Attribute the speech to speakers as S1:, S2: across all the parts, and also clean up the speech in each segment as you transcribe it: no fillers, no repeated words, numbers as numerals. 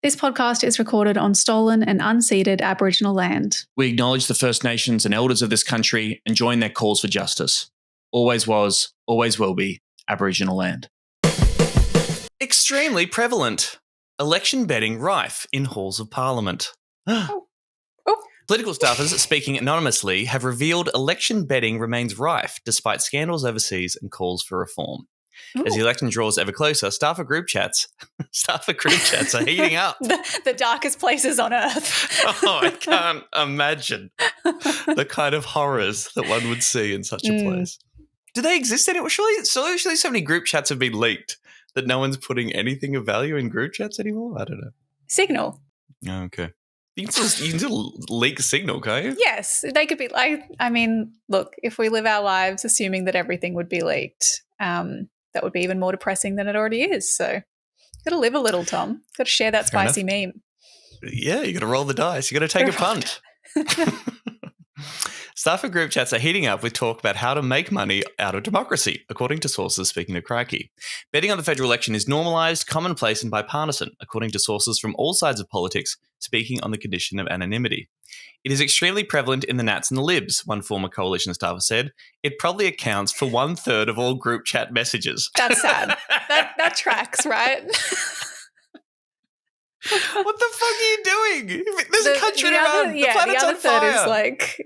S1: This podcast is recorded on stolen and unceded Aboriginal land.
S2: We acknowledge the First Nations and elders of this country and join their calls for justice. Always was, always will be Aboriginal land. Extremely prevalent. Election betting rife in halls of parliament. Political staffers speaking anonymously have revealed election betting remains rife despite scandals overseas and calls for reform. As the election draws ever closer, staffer group chats are heating up.
S3: The darkest places on earth.
S2: Oh, I can't imagine the kind of horrors that one would see in such a place. Do they exist anymore? Surely so many group chats have been leaked that no one's putting anything of value in group chats anymore? I don't know.
S3: Signal.
S2: Oh, okay. You can still leak Signal, can't you?
S3: Yes, they could be like, I mean, look, if we live our lives assuming that everything would be leaked, that would be even more depressing than it already is. So you got to live a little, Tom. Got to share that spicy meme.
S2: Yeah, you got to roll the dice. You got to take a punt. Staffer group chats are heating up with talk about how to make money out of democracy, according to sources speaking to Crikey. Betting on the federal election is normalised, commonplace and bipartisan, according to sources from all sides of politics speaking on the condition of anonymity. It is extremely prevalent in the Nats and the Libs, one former coalition staffer said. It probably accounts for 1/3 of all group chat messages.
S3: That's sad. that tracks, right?
S2: What the fuck are you doing? There's a country around. The planet's
S3: the other
S2: on fire.
S3: third is like,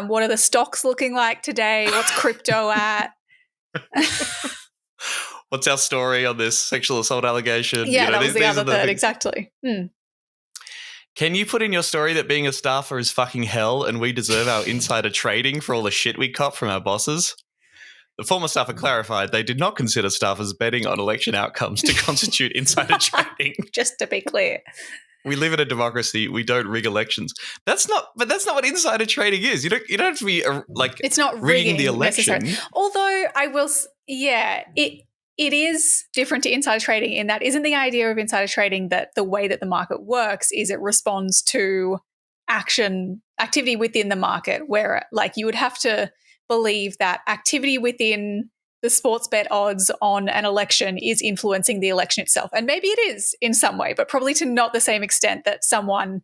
S3: what are the stocks looking like today? What's crypto at?
S2: What's our story on this sexual assault allegation?
S3: Yeah, that was the other third, exactly.
S2: Can you put in your story that being a staffer is fucking hell and we deserve our insider trading for all the shit we cop from our bosses? The former staffer clarified they did not consider staffers betting on election outcomes to constitute insider trading.
S3: Just to be clear.
S2: We live in a democracy. We don't rig elections. That's not what insider trading is. You don't have to be
S3: it's not
S2: rigging the election.
S3: Although I will, it is different to insider trading in that isn't the idea of insider trading that the way that the market works is it responds to activity within the market where like you would have to believe that activity within the sports bet odds on an election is influencing the election itself. And maybe it is in some way, but probably to not the same extent that someone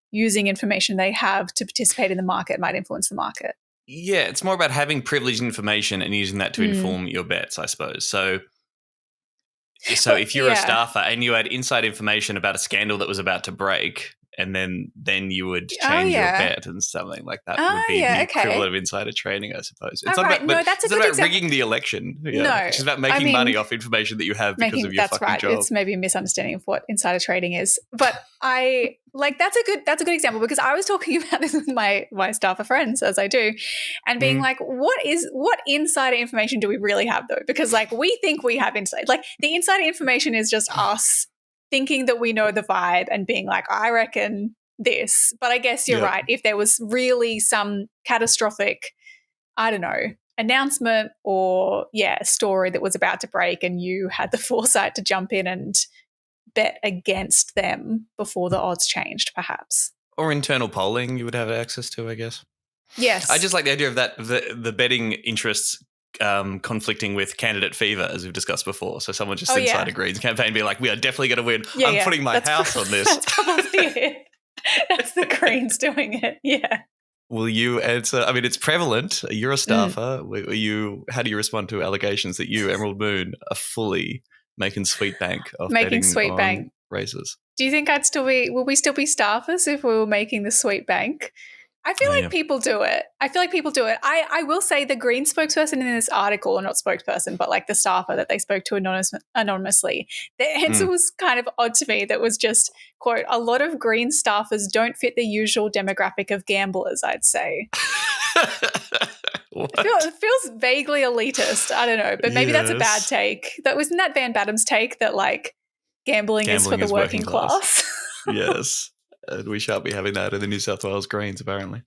S3: using information they have to participate in the market might influence the market.
S2: Yeah, it's more about having privileged information and using that to inform your bets, I suppose. So if you're a staffer and you had inside information about a scandal that was about to break, and then you would change your bet and something like that would be the equivalent of insider trading, I suppose. It's not about rigging the election. Yeah.
S3: No.
S2: It's about making money off information that you have because of your fucking job.
S3: It's maybe a misunderstanding of what insider trading is. But that's a good example because I was talking about this with my staffer friends, as I do, and being like, what insider information do we really have though? Because like we think we have insight. Like the insider information is just us thinking that we know the vibe and being like, I reckon this. But I guess you're right. If there was really some catastrophic, I don't know, announcement or, story that was about to break and you had the foresight to jump in and bet against them before the odds changed, perhaps.
S2: Or internal polling you would have access to, I guess.
S3: Yes.
S2: I just like the idea of that, the betting interests conflicting with candidate fever, as we've discussed before. So someone just inside a Greens campaign be like, we are definitely going to win. I'm putting my house on this.
S3: That's probably it. That's the Greens doing it. Yeah.
S2: Will you answer? I mean, it's prevalent. You're a staffer. How do you respond to allegations that you, Emerald Moon, are fully making sweet bank of betting on races?
S3: Do you think will we still be staffers if we were making the sweet bank? I feel like people do it. I will say the Green spokesperson in this article, or not spokesperson, but like the staffer that they spoke to anonymously, their answer was kind of odd to me. That was just, quote, a lot of Green staffers don't fit the usual demographic of gamblers, I'd say. It feels vaguely elitist. I don't know, but maybe that's a bad take. Wasn't that Van Badham's take that like gambling is for the working class?
S2: Yes. We shan't be having that in the New South Wales Greens, apparently.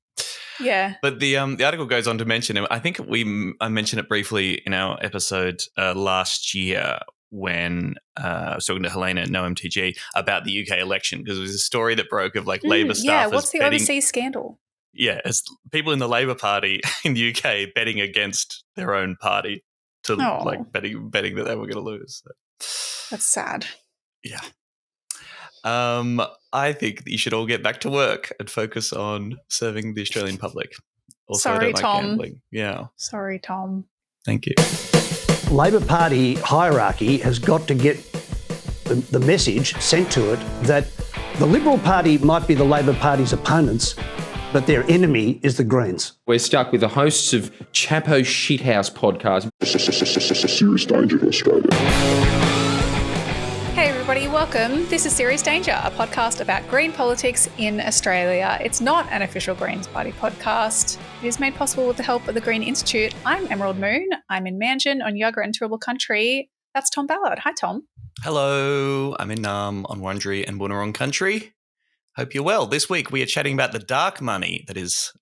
S3: Yeah.
S2: But the article goes on to mention, I think I mentioned it briefly in our episode last year when I was talking to Helena at No MTG about the UK election, because it was a story that broke of like Labor staffers.
S3: Yeah, what's the overseas scandal?
S2: Yeah, it's people in the Labor Party in the UK betting against their own party to like betting that they were going to lose. So.
S3: That's sad.
S2: Yeah. I think that you should all get back to work and focus on serving the Australian public. Also,
S3: Sorry,
S2: I don't like
S3: Tom.
S2: gambling. Yeah.
S3: Sorry, Tom.
S2: Thank you.
S4: Labor Party hierarchy has got to get the message sent to it that the Liberal Party might be the Labor Party's opponents, but their enemy is the Greens.
S5: We're stuck with the hosts of Chapo Shithouse podcast.
S6: Serious danger to Australia.
S3: Hey everybody, welcome. This is Serious Danger, a podcast about green politics in Australia. It's not an official Greens Party podcast. It is made possible with the help of the Green Institute. I'm Emerald Moon. I'm in Mansion on Yagara and Turrbal Country. That's Tom Ballard. Hi, Tom.
S2: Hello. I'm in Naarm on Wurundjeri and Boonwurrung Country. Hope you're well. This week we are chatting about the dark money that is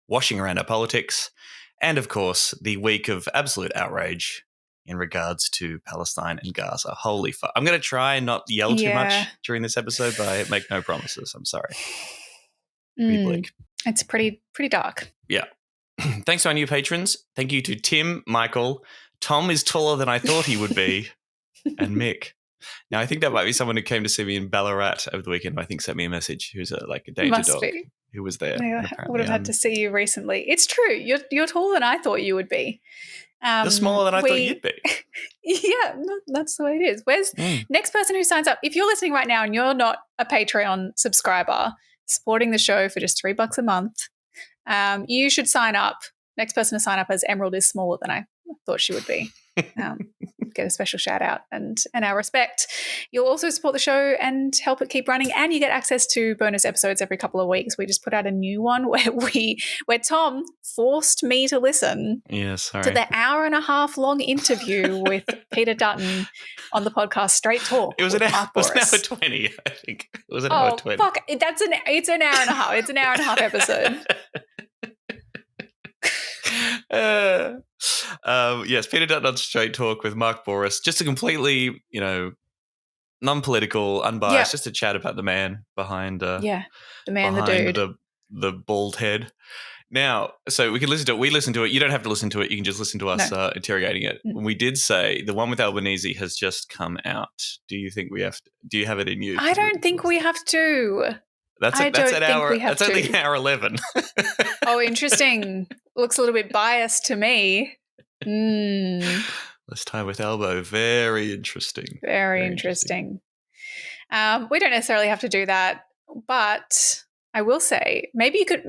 S2: washing around our politics and, of course, the week of absolute outrage in regards to Palestine and Gaza. Holy fuck. I'm going to try and not yell too much during this episode, but I make no promises. I'm sorry. Pretty bleak.
S3: It's pretty dark.
S2: Yeah. Thanks to our new patrons. Thank you to Tim, Michael. Tom is taller than I thought he would be, and Mick. Now, I think that might be someone who came to see me in Ballarat over the weekend. I think sent me a message. Who's a danger
S3: Must
S2: dog
S3: be.
S2: Who was there.
S3: I would have had to see you recently. It's true. You're taller than I thought you would be.
S2: You're smaller than I thought you'd be.
S3: Yeah, that's the way it is. Where's next person who signs up? If you're listening right now and you're not a Patreon subscriber, supporting the show for just $3 a month, you should sign up. Next person to sign up as Emerald is smaller than I thought she would be. Get a special shout out and our respect. You'll also support the show and help it keep running, and you get access to bonus episodes every couple of weeks. We just put out a new one where Tom forced me to listen to the hour-and-a-half long interview with Peter Dutton on the podcast Straight Talk.
S2: It was an hour 20, I think. It was an hour 20.
S3: Fuck, it's an hour and a half. It's an hour-and-a-half episode.
S2: Yes, Peter Dutton on Straight Talk with Mark Boris. Just a completely, non-political, unbiased, just a chat about the man behind the dude. The bald head. Now, so we can listen to it. We listen to it. You don't have to listen to it. You can just listen to us interrogating it. We did say the one with Albanese has just come out. Do you think we have to? Do you have it in you?
S3: I don't think we have to.
S2: That's only hour 11.
S3: Oh, interesting. Looks a little bit biased to me.
S2: Let's tie with elbow. Very interesting.
S3: Very interesting. We don't necessarily have to do that, but I will say maybe you could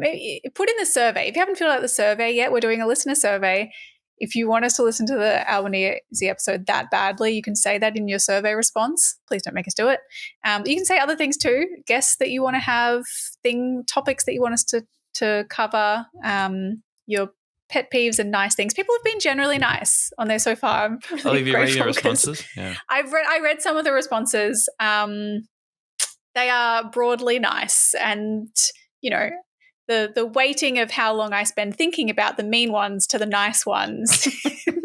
S3: put in the survey. If you haven't filled out the survey yet, we're doing a listener survey. If you want us to listen to the Albanese episode that badly, you can say that in your survey response. Please don't make us do it. You can say other things too. Guests that you want to have, topics that you want us to cover, your pet peeves and nice things. People have been generally nice on there so far. I'm really
S2: have you read your responses? Yeah.
S3: I read some of the responses. They are broadly nice, and the weighting of how long I spend thinking about the mean ones to the nice ones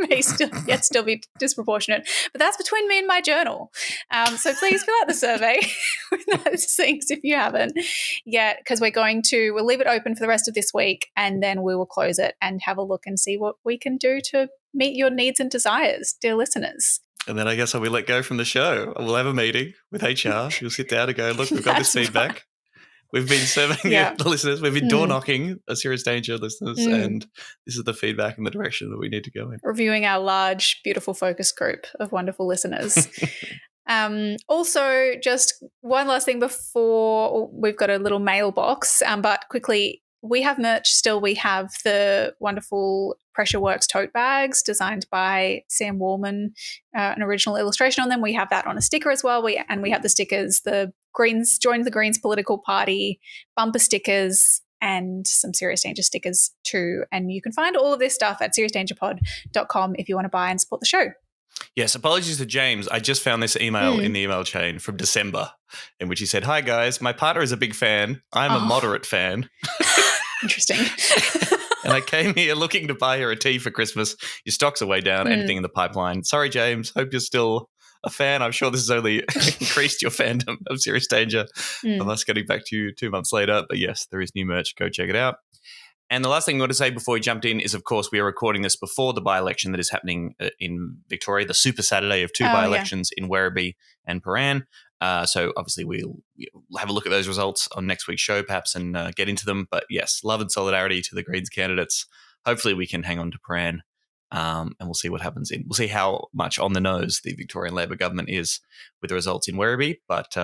S3: may still be disproportionate. But that's between me and my journal. So please fill out the survey with those things if you haven't yet, because we'll leave it open for the rest of this week, and then we will close it and have a look and see what we can do to meet your needs and desires, dear listeners.
S2: And then I guess I'll be let go from the show. We'll have a meeting with HR. You'll sit down and go, look, we've got this feedback. Right. We've been serving the listeners. We've been door knocking a Serious Danger listeners, and this is the feedback and the direction that we need to go in.
S3: Reviewing our large, beautiful focus group of wonderful listeners. Also, just one last thing before we've got a little mailbox, but quickly, we have merch still. We have the wonderful Pressure Works tote bags designed by Sam Wallman, an original illustration on them. We have that on a sticker as well. We have the stickers, the Greens, join the Greens political party, bumper stickers, and some Serious Danger stickers too. And you can find all of this stuff at seriousdangerpod.com if you want to buy and support the show.
S2: Yes, apologies to James. I just found this email in the email chain from December in which he said, "Hi guys, my partner is a big fan. I'm a moderate fan."
S3: Interesting.
S2: And I came here looking to buy her a tea for Christmas. Your stocks are way down, anything in the pipeline. Sorry, James. Hope you're still a fan. I'm sure this has only increased your fandom of Serious Danger of us getting back to you 2 months later. But yes, there is new merch. Go check it out. And the last thing I want to say before we jumped in is, of course, we are recording this before the by-election that is happening in Victoria, the Super Saturday of two by-elections in Werribee and Paran. So obviously we'll have a look at those results on next week's show, perhaps, and get into them. But yes, love and solidarity to the Greens candidates. Hopefully we can hang on to Pran, and we'll see what happens. We'll see how much on the nose the Victorian Labor government is with the results in Werribee. But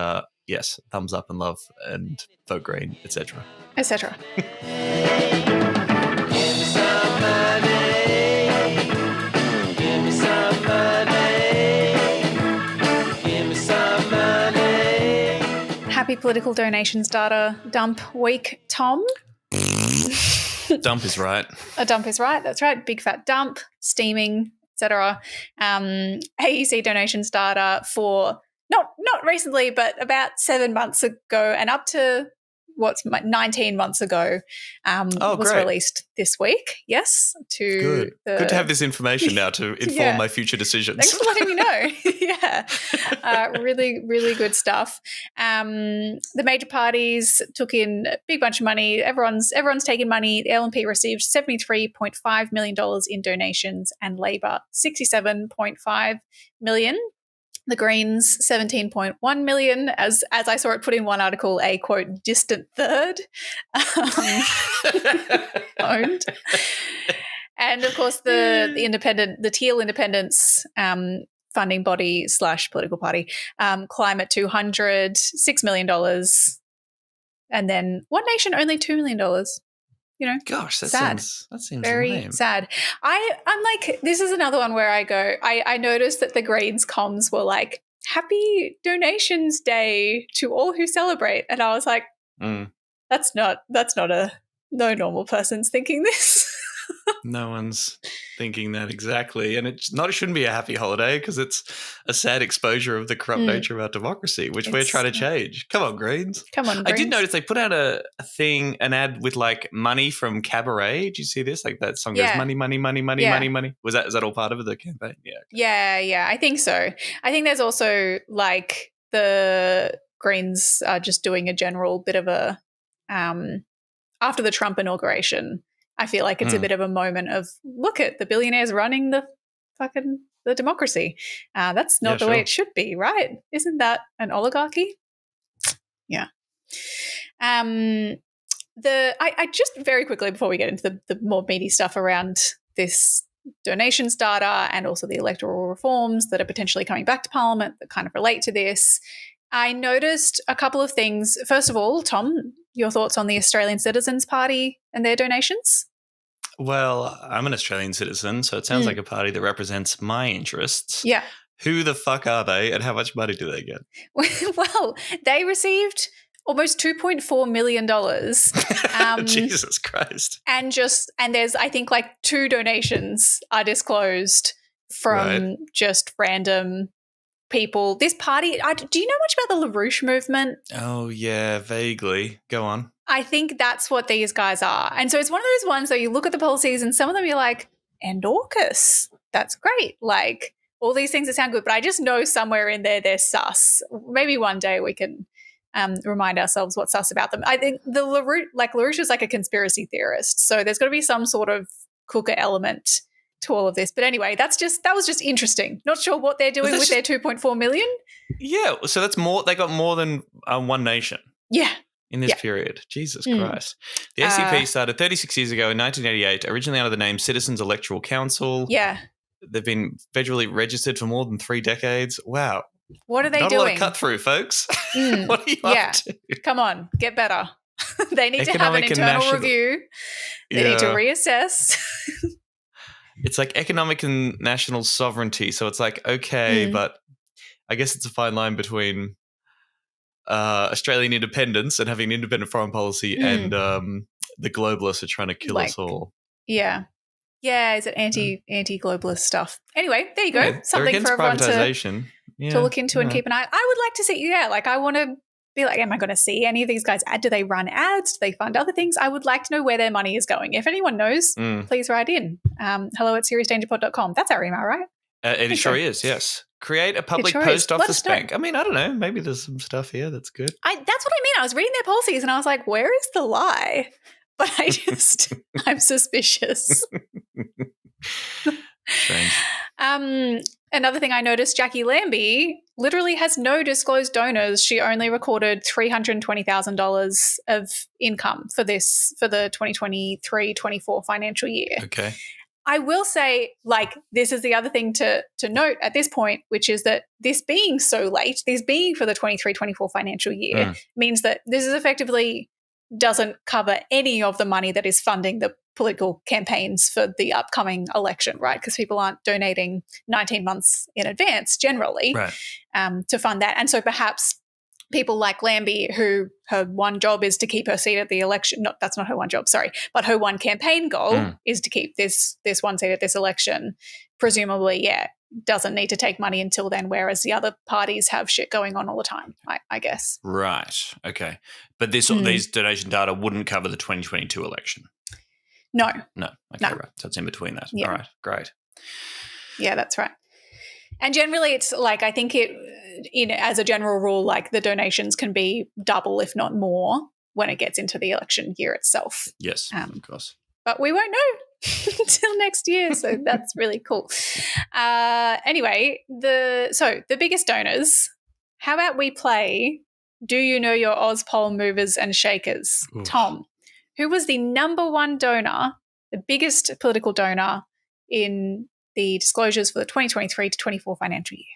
S2: yes, thumbs up and love and vote Green, etc.
S3: Etc. Happy political donations data dump week, Tom.
S2: Dump is right.
S3: A dump is right. That's right. Big fat dump, steaming, etc. AEC donations data for not recently, but about 7 months ago, and up to 19 months ago, was
S2: great.
S3: Released this week. Yes,
S2: Good to have this information now to inform my future decisions.
S3: Thanks for letting me know. Really, really good stuff. The major parties took in a big bunch of money. Everyone's taken money. The LNP received $73.5 million in donations, and Labor $67.5 million. The Greens, 17.1 million, as I saw it put in one article, a quote distant third owned. And of course the Teal Independence funding body / political party, Climate 200, $6 million. And then One Nation, only $2 million. You know,
S2: gosh, that
S3: sad.
S2: seems
S3: very
S2: lame.
S3: sad. I'm like, this is another one where I go, I noticed that the Greens comms were like, happy donations day to all who celebrate. And I was like, that's not no normal person's thinking this.
S2: No one's thinking that exactly. And it shouldn't be a happy holiday because it's a sad exposure of the corrupt nature of our democracy, which we're trying to change. Come on, Greens.
S3: Come on, Greens.
S2: I did notice they put out an ad with like money from Cabaret. Did you see this? Like that song goes, money, money, money, money, money, money. Is that all part of the campaign? Yeah.
S3: Yeah, I think so. I think there's also like the Greens are just doing a general bit of a, after the Trump inauguration, I feel like it's a bit of a moment of, look at the billionaires running the democracy. That's not the way it should be, right? Isn't that an oligarchy? Yeah. I just very quickly before we get into the more meaty stuff around this donations data and also the electoral reforms that are potentially coming back to Parliament that kind of relate to this, I noticed a couple of things. First of all, Tom, your thoughts on the Australian Citizens Party and their donations?
S2: Well, I'm an Australian citizen, so it sounds like a party that represents my interests.
S3: Yeah.
S2: Who the fuck are they and how much money do they get?
S3: Well, they received almost $2.4 million.
S2: Jesus Christ.
S3: And there's, I think, like 2 donations are disclosed from just random people. This party, do you know much about the LaRouche movement?
S2: Oh, yeah, vaguely. Go on.
S3: I think that's what these guys are. And so it's one of those ones that you look at the policies and some of them you're like, and AUKUS, that's great. Like all these things that sound good, but I just know somewhere in there they're sus. Maybe one day we can remind ourselves what's sus about them. I think the LaRouche is like a conspiracy theorist. So there's got to be some sort of cooker element to all of this. But anyway, that was just interesting. Not sure what they're doing with their 2.4 million.
S2: Yeah, so that's more. They got more than One Nation.
S3: Yeah.
S2: In this period. Jesus Christ. The ACP started 36 years ago in 1988, originally under the name Citizens Electoral Council.
S3: Yeah.
S2: They've been federally registered for more than 3 decades. Wow.
S3: What are they
S2: Not
S3: doing?
S2: Not a lot of cut through, folks. What are you up to?
S3: Come on, get better. They need to have an internal review. They need to reassess.
S2: It's like economic and national sovereignty. So it's like, okay, but I guess it's a fine line between Australian independence and having an independent foreign policy and the globalists are trying to kill us all.
S3: Yeah. Yeah, is it anti-globalist stuff? Anyway, there you go.
S2: Yeah,
S3: something for everyone to look into and keep an eye. I would like to see, I want to be like, am I going to see any of these guys? Do they run ads? Do they fund other things? I would like to know where their money is going. If anyone knows, please write in. hello@seriousdangerpod.com. That's our email, right?
S2: It sure is, yes. Create a public post office bank. I mean, I don't know. Maybe there's some stuff here that's good.
S3: That's what I mean. I was reading their policies and I was like, where is the lie? But I'm suspicious.
S2: Strange.
S3: another thing I noticed, Jackie Lambie literally has no disclosed donors. She only recorded $320,000 of income for the 2023-24 financial year.
S2: Okay.
S3: I will say, like, this is the other thing to note at this point, which is that this being so late, this being for the 23-24 financial year, means that this is effectively doesn't cover any of the money that is funding the political campaigns for the upcoming election, right? Because people aren't donating 19 months in advance generally to fund that. And so perhaps people like Lambie, who her one job is to keep her seat at the election. No, that's not her one job, sorry. But her one campaign goal is to keep this one seat at this election. Presumably, doesn't need to take money until then, whereas the other parties have shit going on all the time, I guess.
S2: Right. Okay. But these donation data wouldn't cover the 2022 election?
S3: No.
S2: Okay,
S3: no.
S2: right. So it's in between that.
S3: Yeah.
S2: All right. Great.
S3: Yeah, that's right. And generally it's like, I think as a general rule, like the donations can be double, if not more, when it gets into the election year itself.
S2: Yes, of course.
S3: But we won't know until next year, so that's really cool. Anyway, the biggest donors, how about we play Do You Know Your Ozpol Movers and Shakers? Oof. Tom, who was the number one donor, the biggest political donor in the disclosures for the 2023-24 financial year?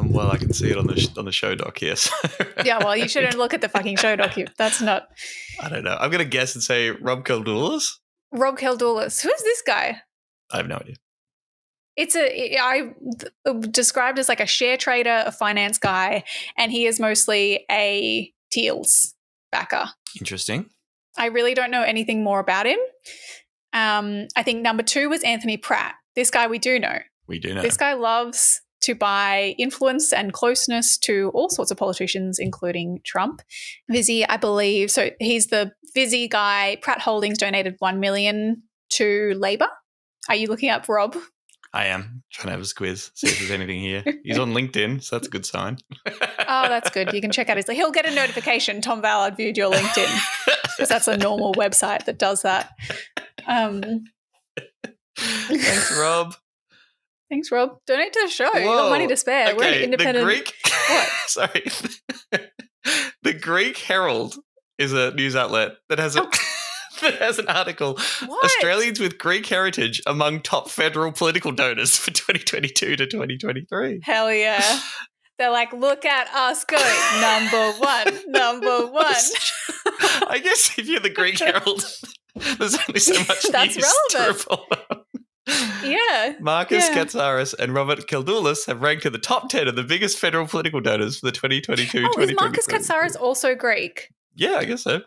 S2: Well, I can see it on the show doc, yes.
S3: Yeah, well, you shouldn't look at the fucking show doc. That's not...
S2: I don't know. I'm going to guess and say Rob Kildoulis.
S3: Rob Kildoulis. Who's this guy?
S2: I have no idea.
S3: I described as like a share trader, a finance guy, and he is mostly a Teals backer.
S2: Interesting.
S3: I really don't know anything more about him. I think number 2 was Anthony Pratt. This guy we do know.
S2: We do know.
S3: This guy loves to buy influence and closeness to all sorts of politicians, including Trump. Vizzy, I believe, so he's the Vizzy guy. Pratt Holdings donated $1 million to Labor. Are you looking up Rob?
S2: I am trying to have a quiz, see if there's anything here. He's on LinkedIn, so that's a good sign.
S3: Oh, that's good. You can check out he'll get a notification. Tom Ballard viewed your LinkedIn, because that's a normal website that does that.
S2: Thanks, Rob.
S3: Thanks, Rob. Donate to the show.
S2: Whoa.
S3: You've got money to spare.
S2: Okay,
S3: We're an independent.
S2: The Greek,
S3: what?
S2: Sorry. The Greek Herald is a news outlet that has that has an article.
S3: What?
S2: Australians with Greek heritage among top federal political donors for 2022 to 2023.
S3: Hell yeah. They're like, look at us go. Number one.
S2: I guess if you're the Greek Herald, there's only so much
S3: that's
S2: news
S3: relevant.
S2: to report on.
S3: Yeah.
S2: Marcus Katsaris and Robert Kildoulis have ranked in the top 10 of the biggest federal political donors for the 2022-2023.
S3: Oh, is Marcus Katsaris also Greek?
S2: Yeah, I guess so.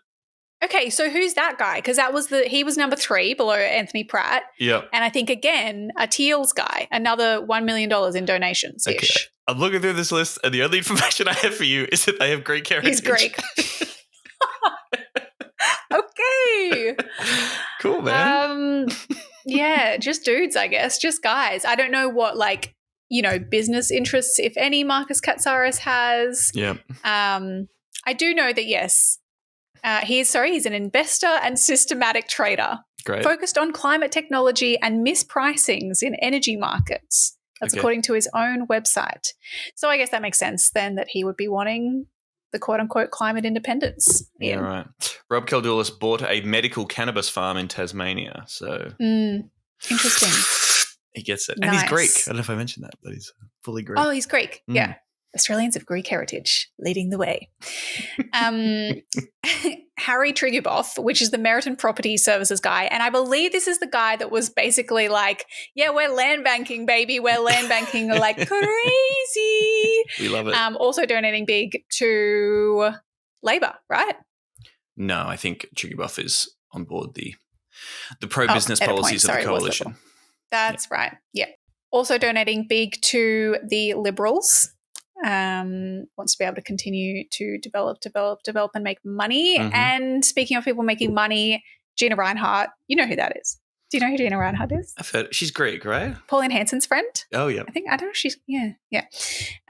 S3: Okay, so who's that guy? Because he was number 3 below Anthony Pratt.
S2: Yep.
S3: And I think, again, a Teals guy, another $1 million in donations-ish.
S2: Okay. I'm looking through this list, and the only information I have for you is that they have Greek heritage.
S3: He's Greek. Okay.
S2: Cool, man.
S3: Yeah, just dudes, I guess. Just guys. I don't know what, business interests, if any, Marcus Katsaris has.
S2: Yeah.
S3: I do know that, yes, he's an investor and systematic trader.
S2: Great.
S3: Focused on climate technology and mispricings in energy markets. That's according to his own website. So I guess that makes sense then that he would be wanting the quote-unquote climate independence.
S2: Yeah, right. Rob Kildoulis bought a medical cannabis farm in Tasmania. So
S3: interesting.
S2: He gets it.
S3: Nice.
S2: And he's Greek. I don't know if I mentioned that, but he's fully Greek.
S3: Oh, he's Greek. Yeah. Australians of Greek heritage leading the way. Harry Triguboff, which is the Meriton Property Services guy. And I believe this is the guy that was basically like, yeah, we're land banking, baby. We're land banking like crazy.
S2: We love it.
S3: Also donating big to Labor, right?
S2: No, I think Triguboff is on board the pro-business policies of the coalition.
S3: That's right. Yeah. Also donating big to the Liberals. Wants to be able to continue to develop and make money.
S2: Mm-hmm.
S3: And speaking of people making money, Gina Reinhardt, you know who that is. Do you know who Gina Reinhardt is?
S2: I've heard. She's Greek, right?
S3: Pauline Hanson's friend.
S2: Oh, yeah.
S3: I don't know if she's, yeah.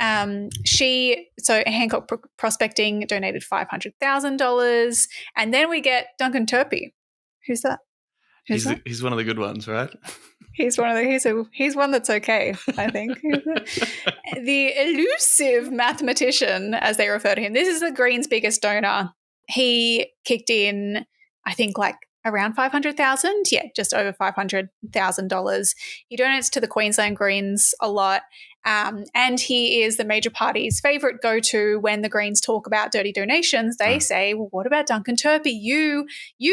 S3: So Hancock Prospecting donated $500,000. And then we get Duncan Turpie. Who's that?
S2: He's one of the good ones, right?
S3: He's one that's okay, I think. The elusive mathematician, as they refer to him. This is the Greens' biggest donor. He kicked in, I think, like around $500,000. Yeah, just over $500,000. He donates to the Queensland Greens a lot. And he is the major party's favourite go-to when the Greens talk about dirty donations. They say, well, what about Duncan Turpie? You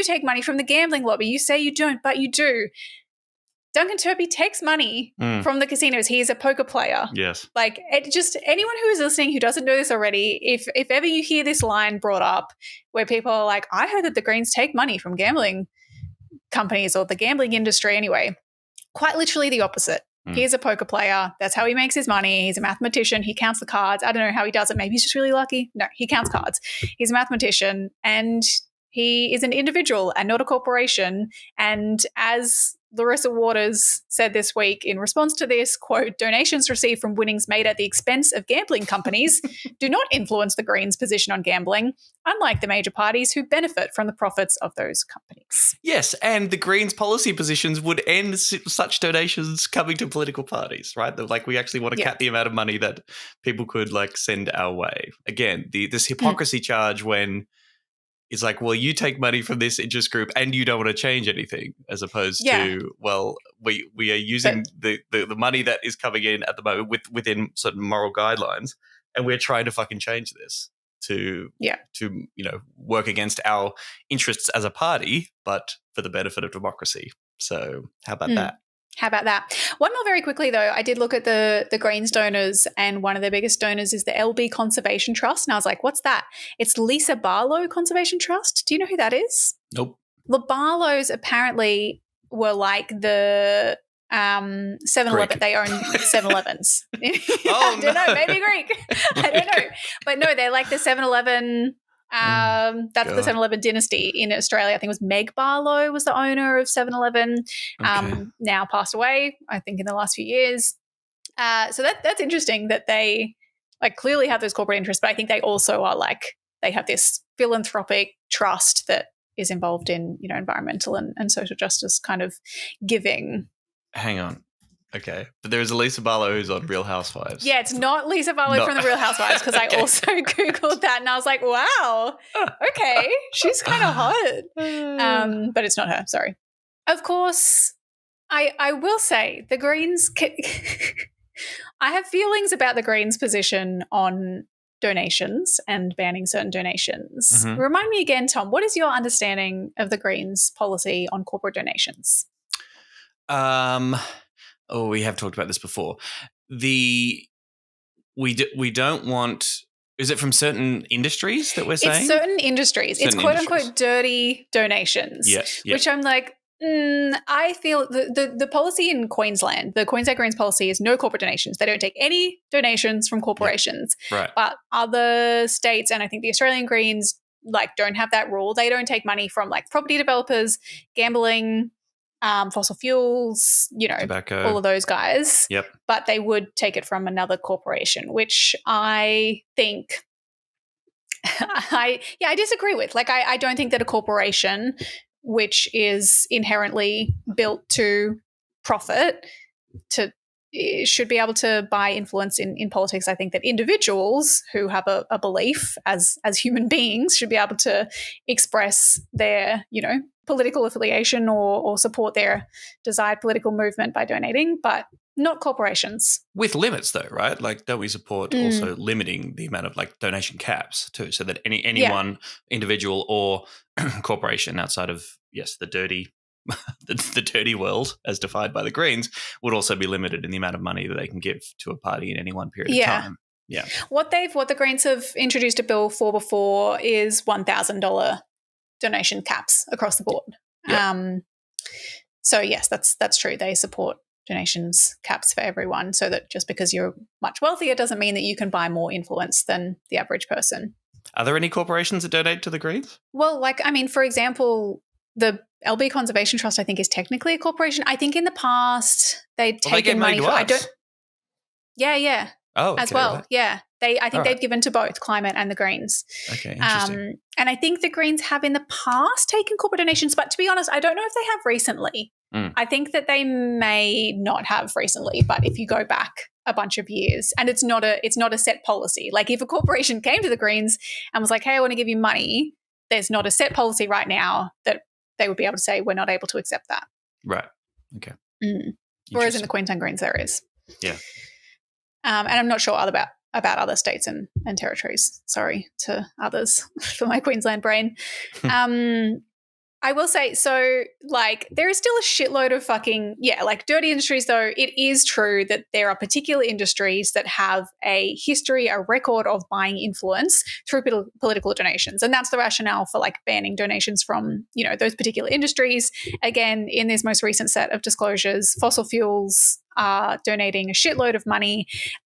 S3: take money from the gambling lobby. You say you don't, but you do. Duncan Turpie takes money from the casinos. He is a poker player.
S2: Yes.
S3: Like, just anyone who is listening who doesn't know this already, if ever you hear this line brought up where people are like, I heard that the Greens take money from gambling companies or the gambling industry anyway, quite literally the opposite. He's a poker player. That's how he makes his money. He's a mathematician. He counts the cards. I don't know how he does it. Maybe he's just really lucky. No, he counts cards. He's a mathematician and he is an individual and not a corporation. And as Larissa Waters said this week in response to this, quote, donations received from winnings made at the expense of gambling companies do not influence the Greens' position on gambling, unlike the major parties who benefit from the profits of those companies.
S2: Yes, and the Greens' policy positions would end such donations coming to political parties, right? Like, we actually want to cap the amount of money that people could, like, send our way. Again, this hypocrisy charge when it's like, well, you take money from this interest group and you don't want to change anything, as opposed to, well, we are using the money that is coming in at the moment within certain moral guidelines, and we're trying to fucking change this to work against our interests as a party, but for the benefit of democracy. So how about that?
S3: How about that? One more very quickly, though. I did look at the Greens donors, and one of their biggest donors is the LB Conservation Trust. And I was like, what's that? It's Lisa Barlow Conservation Trust. Do you know who that is?
S2: Nope.
S3: The Barlows apparently were like the 7-Eleven. They own 7-Elevens. I don't know. Maybe Greek. I don't know. But no, they're like the 7-Eleven. That's the 7-Eleven dynasty in Australia. I think it was Meg Barlow was the owner of 7-Eleven, now passed away, I think, in the last few years. So that's interesting that they like clearly have those corporate interests, but I think they also are like, they have this philanthropic trust that is involved in, environmental and social justice kind of giving.
S2: Hang on. Okay. But there is a Lisa Barlow who's on Real Housewives.
S3: Yeah, it's not Lisa Barlow from the Real Housewives, because I also Googled that and I was like, wow, okay, she's kind of hot. But it's not her, sorry. Of course, I will say the Greens, I have feelings about the Greens' position on donations and banning certain donations. Remind me again, Tom, what is your understanding of the Greens' policy on corporate donations?
S2: Oh, we have talked about this before. We don't want. Is it from certain industries that we're saying?
S3: It's certain industries. It's quote unquote dirty donations.
S2: Yes.
S3: Which I'm like, I feel the policy in Queensland, the Queensland Greens policy is no corporate donations. They don't take any donations from corporations.
S2: Right.
S3: But other states, and I think the Australian Greens like don't have that rule. They don't take money from like property developers, gambling, fossil fuels,
S2: tobacco,
S3: all of those guys.
S2: Yep.
S3: But they would take it from another corporation, which I think I disagree with. Like, I don't think that a corporation which is inherently built to profit should be able to buy influence in politics. I think that individuals who have a belief as human beings should be able to express their, political affiliation or support their desired political movement by donating, but not corporations.
S2: With limits, though, right? Like, don't we support also limiting the amount of like donation caps too, so that any one individual or corporation outside of the dirty the dirty world as defined by the Greens would also be limited in the amount of money that they can give to a party in any one period of time. Yeah.
S3: What the Greens have introduced a bill for before is $1,000 donation caps across the board. Yep. So yes, that's true. They support donations caps for everyone, so that just because you're much wealthier doesn't mean that you can buy more influence than the average person.
S2: Are there any corporations that donate to the Greens?
S3: Well, for example, the LB Conservation Trust, I think, is technically a corporation. I think in the past they'd taken money from. I don't. Yeah.
S2: Oh, okay,
S3: as well.
S2: right.
S3: Yeah. I think they've given to both Climate and the Greens.
S2: Okay, interesting.
S3: And I think the Greens have in the past taken corporate donations, but to be honest, I don't know if they have recently. I think that they may not have recently, but if you go back a bunch of years, and it's not a set policy. Like if a corporation came to the Greens and was like, hey, I want to give you money, there's not a set policy right now that they would be able to say we're not able to accept that.
S2: Right. Okay.
S3: Whereas in the Queensland Greens there is.
S2: Yeah.
S3: And I'm not sure about other states and territories. Sorry to others for my Queensland brain. I will say, so, like, there is still a shitload of dirty industries, though. It is true that there are particular industries that have a history, a record of buying influence through political donations. And that's the rationale for, like, banning donations from, those particular industries. Again, in this most recent set of disclosures, fossil fuels are donating a shitload of money.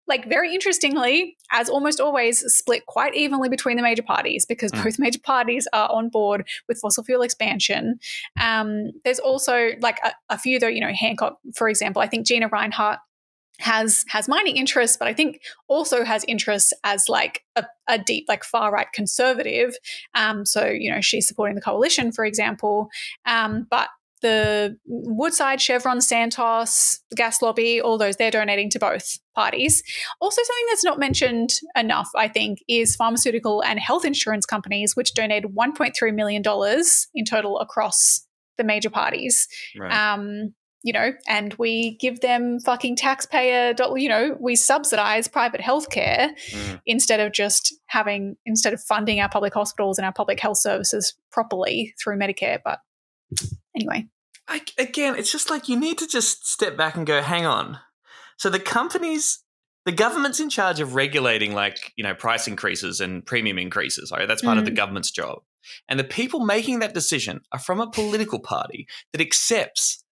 S3: Like, very interestingly, as almost always, split quite evenly between the major parties because both major parties are on board with fossil fuel expansion. There's also, like, a few, though, Hancock, for example. I think Gina Reinhart has mining interests, but I think also has interests as, like, a deep, like, far-right conservative. So, she's supporting the coalition, for example. But the Woodside, Chevron, Santos, the gas lobby, all those, they're donating to both parties. Also, something that's not mentioned enough, I think, is pharmaceutical and health insurance companies, which donated $1.3 million in total across the major parties.
S2: Right.
S3: And we give them fucking taxpayer, we subsidize private healthcare instead of funding our public hospitals and our public health services properly through Medicare. But anyway.
S2: Again, it's just like you need to just step back and go, hang on. So the government's in charge of regulating, like, price increases and premium increases. Right? That's part of the government's job. And the people making that decision are from a political party that accepts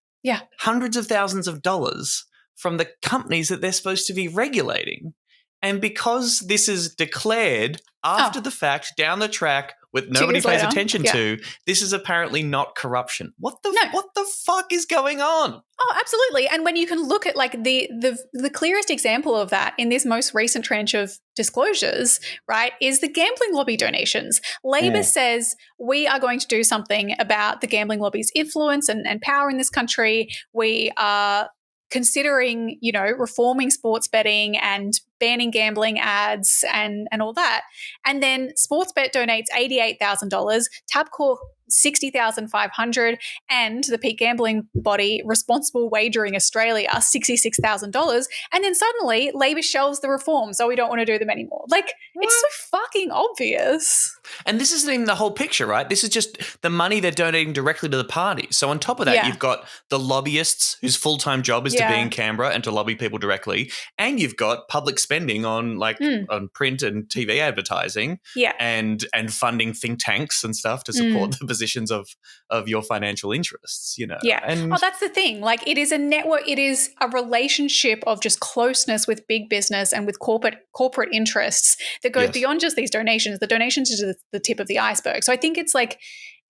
S2: hundreds of thousands of dollars from the companies that they're supposed to be regulating. And because this is declared after the fact, down the track, with nobody pays attention to, this is apparently not corruption. What the fuck is going on?
S3: Oh, absolutely. And when you can look at, like, the clearest example of that in this most recent tranche of disclosures, right, is the gambling lobby donations. Labor says we are going to do something about the gambling lobby's influence and power in this country. We are considering, reforming sports betting and banning gambling ads and all that. And then Sportsbet donates $88,000, Tabcorp $60,500, and the peak gambling body Responsible Wagering Australia $66,000. And then suddenly Labor shelves the reforms, so we don't want to do them anymore. Like, it's so fucking obvious.
S2: And this isn't even the whole picture, right? This is just the money they're donating directly to the party. So on top of that, you've got the lobbyists whose full-time job is to be in Canberra and to lobby people directly. And you've got public spending on, like, on print and TV advertising and funding think tanks and stuff to support the positions of your financial interests,
S3: Yeah.
S2: And
S3: that's the thing. Like, it is a network. It is a relationship of just closeness with big business and with corporate interests that goes beyond just these donations. The donations is the tip of the iceberg. So I think it's like,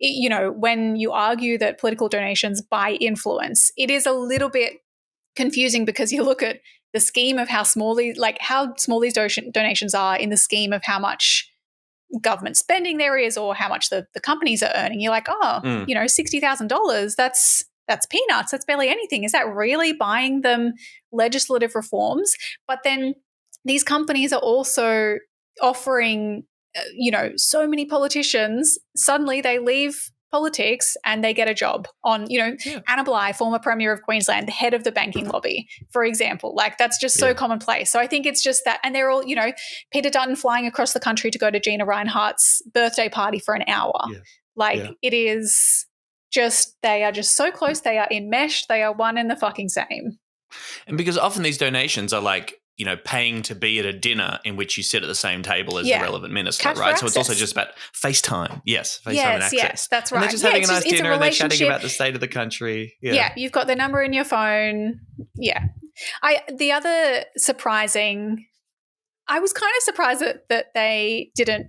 S3: when you argue that political donations buy influence, it is a little bit confusing because you look at the scheme of how small these donations are in the scheme of how much government spending there is or how much the companies are earning. You're like, $60,000, that's peanuts. That's barely anything. Is that really buying them legislative reforms? But then these companies are also offering, so many politicians, suddenly they leave politics and they get a job on, Anna Bligh, former Premier of Queensland, the head of the banking lobby, for example. Like, that's just so commonplace. So I think it's just that, and they're all, Peter Dutton flying across the country to go to Gina Rinehart's birthday party for an hour. It is just, they are just so close. They are enmeshed. They are one and the fucking same.
S2: And because often these donations are like, paying to be at a dinner in which you sit at the same table as the relevant minister, right? So it's also just about FaceTime. Yes, FaceTime and access.
S3: Yes, that's right.
S2: And they're just having a nice dinner and they're chatting about the state of the country.
S3: Yeah, you've got the number in your phone. Yeah. The other surprising, I was kind of surprised that they didn't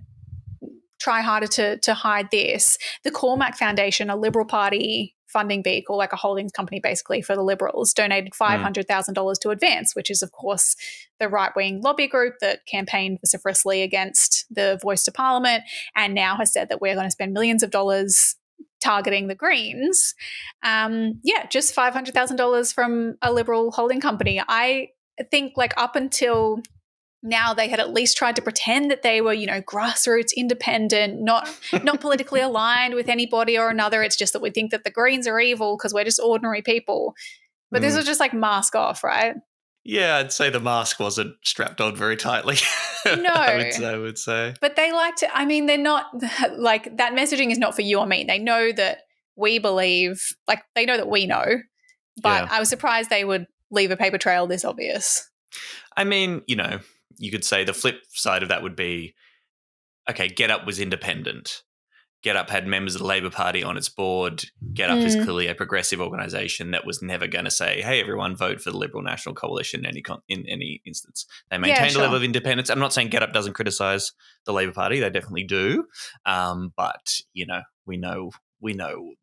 S3: try harder to hide this. The Cormac Foundation, a Liberal Party funding vehicle, like a holdings company basically for the Liberals, donated $500,000 to Advance, which is, of course, the right-wing lobby group that campaigned vociferously against the Voice to Parliament and now has said that we're going to spend millions of dollars targeting the Greens. Just $500,000 from a Liberal holding company. I think like up until now they had at least tried to pretend that they were, grassroots, independent, not politically aligned with anybody or another. It's just that we think that the Greens are evil because we're just ordinary people. But this was just like mask off, right?
S2: Yeah, I'd say the mask wasn't strapped on very tightly.
S3: No.
S2: I would say.
S3: But they like to, they're not, like, that messaging is not for you or me. They know that we believe, like, they know that we know. But I was surprised they would leave a paper trail this obvious.
S2: I mean, you could say the flip side of that would be, okay, GetUp was independent. GetUp had members of the Labor Party on its board. GetUp is clearly a progressive organisation that was never going to say, hey, everyone vote for the Liberal National Coalition in any instance. They maintained a level of independence. I'm not saying GetUp doesn't criticise the Labor Party. They definitely do. But, we know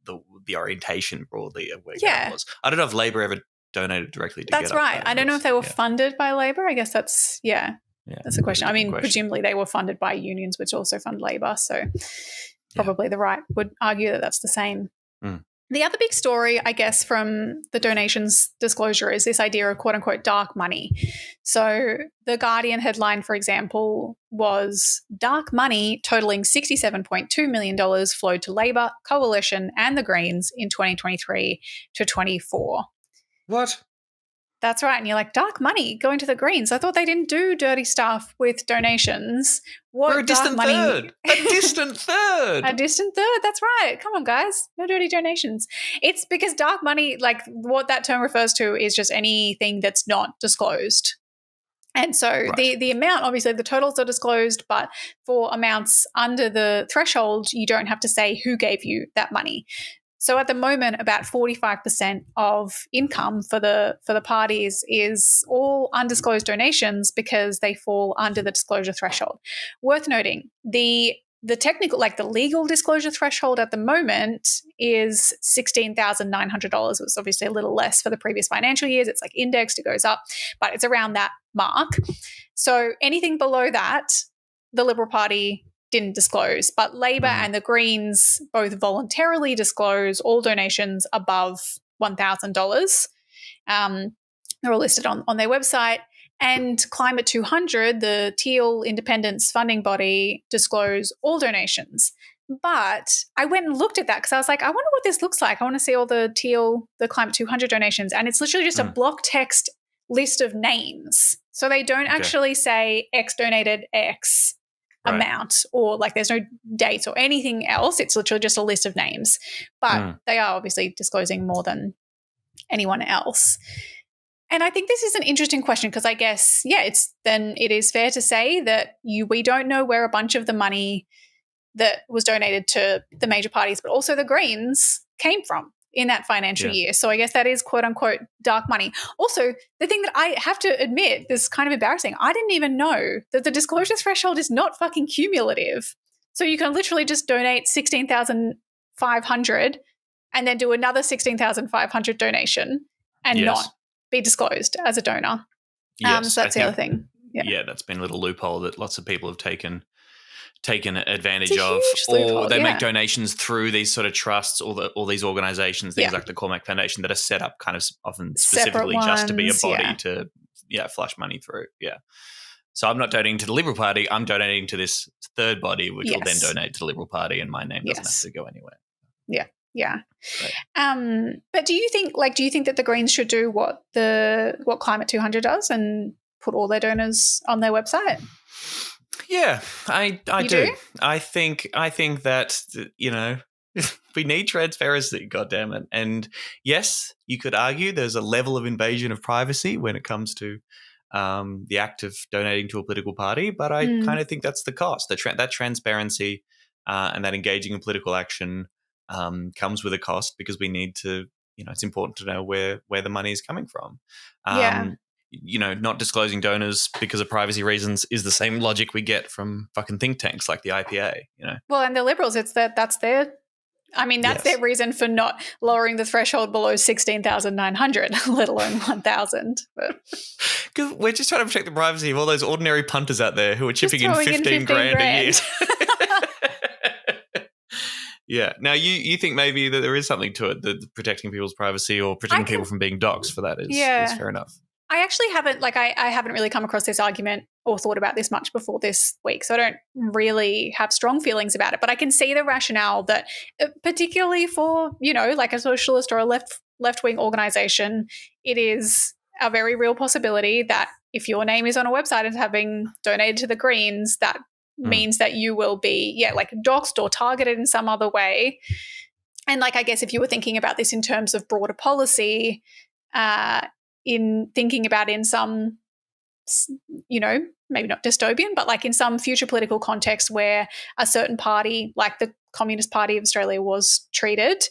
S2: the orientation broadly of where GetUp was. I don't know if Labor ever donated directly to GetUp.
S3: That's right. I don't know if they were funded by Labor. I guess that's, that's the question. Presumably they were funded by unions, which also fund Labor. So probably the right would argue that that's the same. The other big story, I guess, from the donations disclosure is this idea of quote unquote dark money. So the Guardian headline, for example, was dark money totaling $67.2 million flowed to Labor, Coalition and the Greens in 2023 to 24.
S2: What?
S3: That's right. And you're like, dark money going to the Greens. I thought they didn't do dirty stuff with donations. What
S2: We're a distant
S3: money?
S2: third. A distant third.
S3: A distant third. That's right. Come on, guys. No dirty donations. It's because dark money, like what that term refers to is just anything that's not disclosed. And so the amount, obviously the totals are disclosed, but for amounts under the threshold, you don't have to say who gave you that money. So at the moment, about 45% of income for the parties is all undisclosed donations because they fall under the disclosure threshold. Worth noting, the technical, like the legal disclosure threshold at the moment is $16,900. It was obviously a little less for the previous financial years. It's like indexed, it goes up, but it's around that mark. So anything below that, the Liberal Party didn't disclose, but Labor and the Greens both voluntarily disclose all donations above $1,000. They're all listed on their website. And Climate 200, the Teal Independence funding body, disclose all donations. But I went and looked at that because I was like, I wonder what this looks like. I want to see all the Climate 200 donations. And it's literally just a block text list of names. So they don't actually say X donated X amount or like there's no dates or anything else. It's literally just a list of names. But they are obviously disclosing more than anyone else. And I think this is an interesting question because I guess, it is fair to say that we don't know where a bunch of the money that was donated to the major parties, but also the Greens came from in that financial year. So I guess that is quote unquote dark money. Also, the thing that I have to admit, this is kind of embarrassing. I didn't even know that the disclosure threshold is not fucking cumulative. So you can literally just donate $16,500 and then do another $16,500 donation and not be disclosed as a donor.
S2: Yes,
S3: so that's the other thing.
S2: Yeah, that's been a little loophole that lots of people have taken advantage of,
S3: loophole,
S2: they make donations through these sort of trusts or these organizations, things like the Cormac Foundation that are set up kind of often specifically just to be a body to flush money through. Yeah. So I'm not donating to the Liberal Party, I'm donating to this third body, which will then donate to the Liberal Party and my name doesn't have to go anywhere.
S3: Yeah. Yeah.
S2: Right.
S3: But do you think that the Greens should do what Climate 200 does and put all their donors on their website?
S2: Yeah, I do. I think that, we need transparency, goddammit. And yes, you could argue there's a level of invasion of privacy when it comes to the act of donating to a political party, but I kind of think that's the cost. That transparency and that engaging in political action comes with a cost because we need to, it's important to know where the money is coming from. Not disclosing donors because of privacy reasons is the same logic we get from fucking think tanks like the IPA, Well,
S3: and the Liberals, that's their reason for not lowering the threshold below 16,900, let alone 1,000.
S2: Because we're just trying to protect the privacy of all those ordinary punters out there who are chipping in 15 grand a year. Yeah. Now, you think maybe that there is something to it, that protecting people's privacy or protecting people from being doxxed for that is fair enough.
S3: I actually haven't, I haven't really come across this argument or thought about this much before this week, so I don't really have strong feelings about it. But I can see the rationale that, particularly for, like a socialist or a left-wing organization, it is a very real possibility that if your name is on a website as having donated to the Greens, that means that you will be, doxxed or targeted in some other way. And I guess if you were thinking about this in terms of broader policy, in thinking about in some, maybe not dystopian, but in some future political context where a certain party, like the Communist Party of Australia was treated,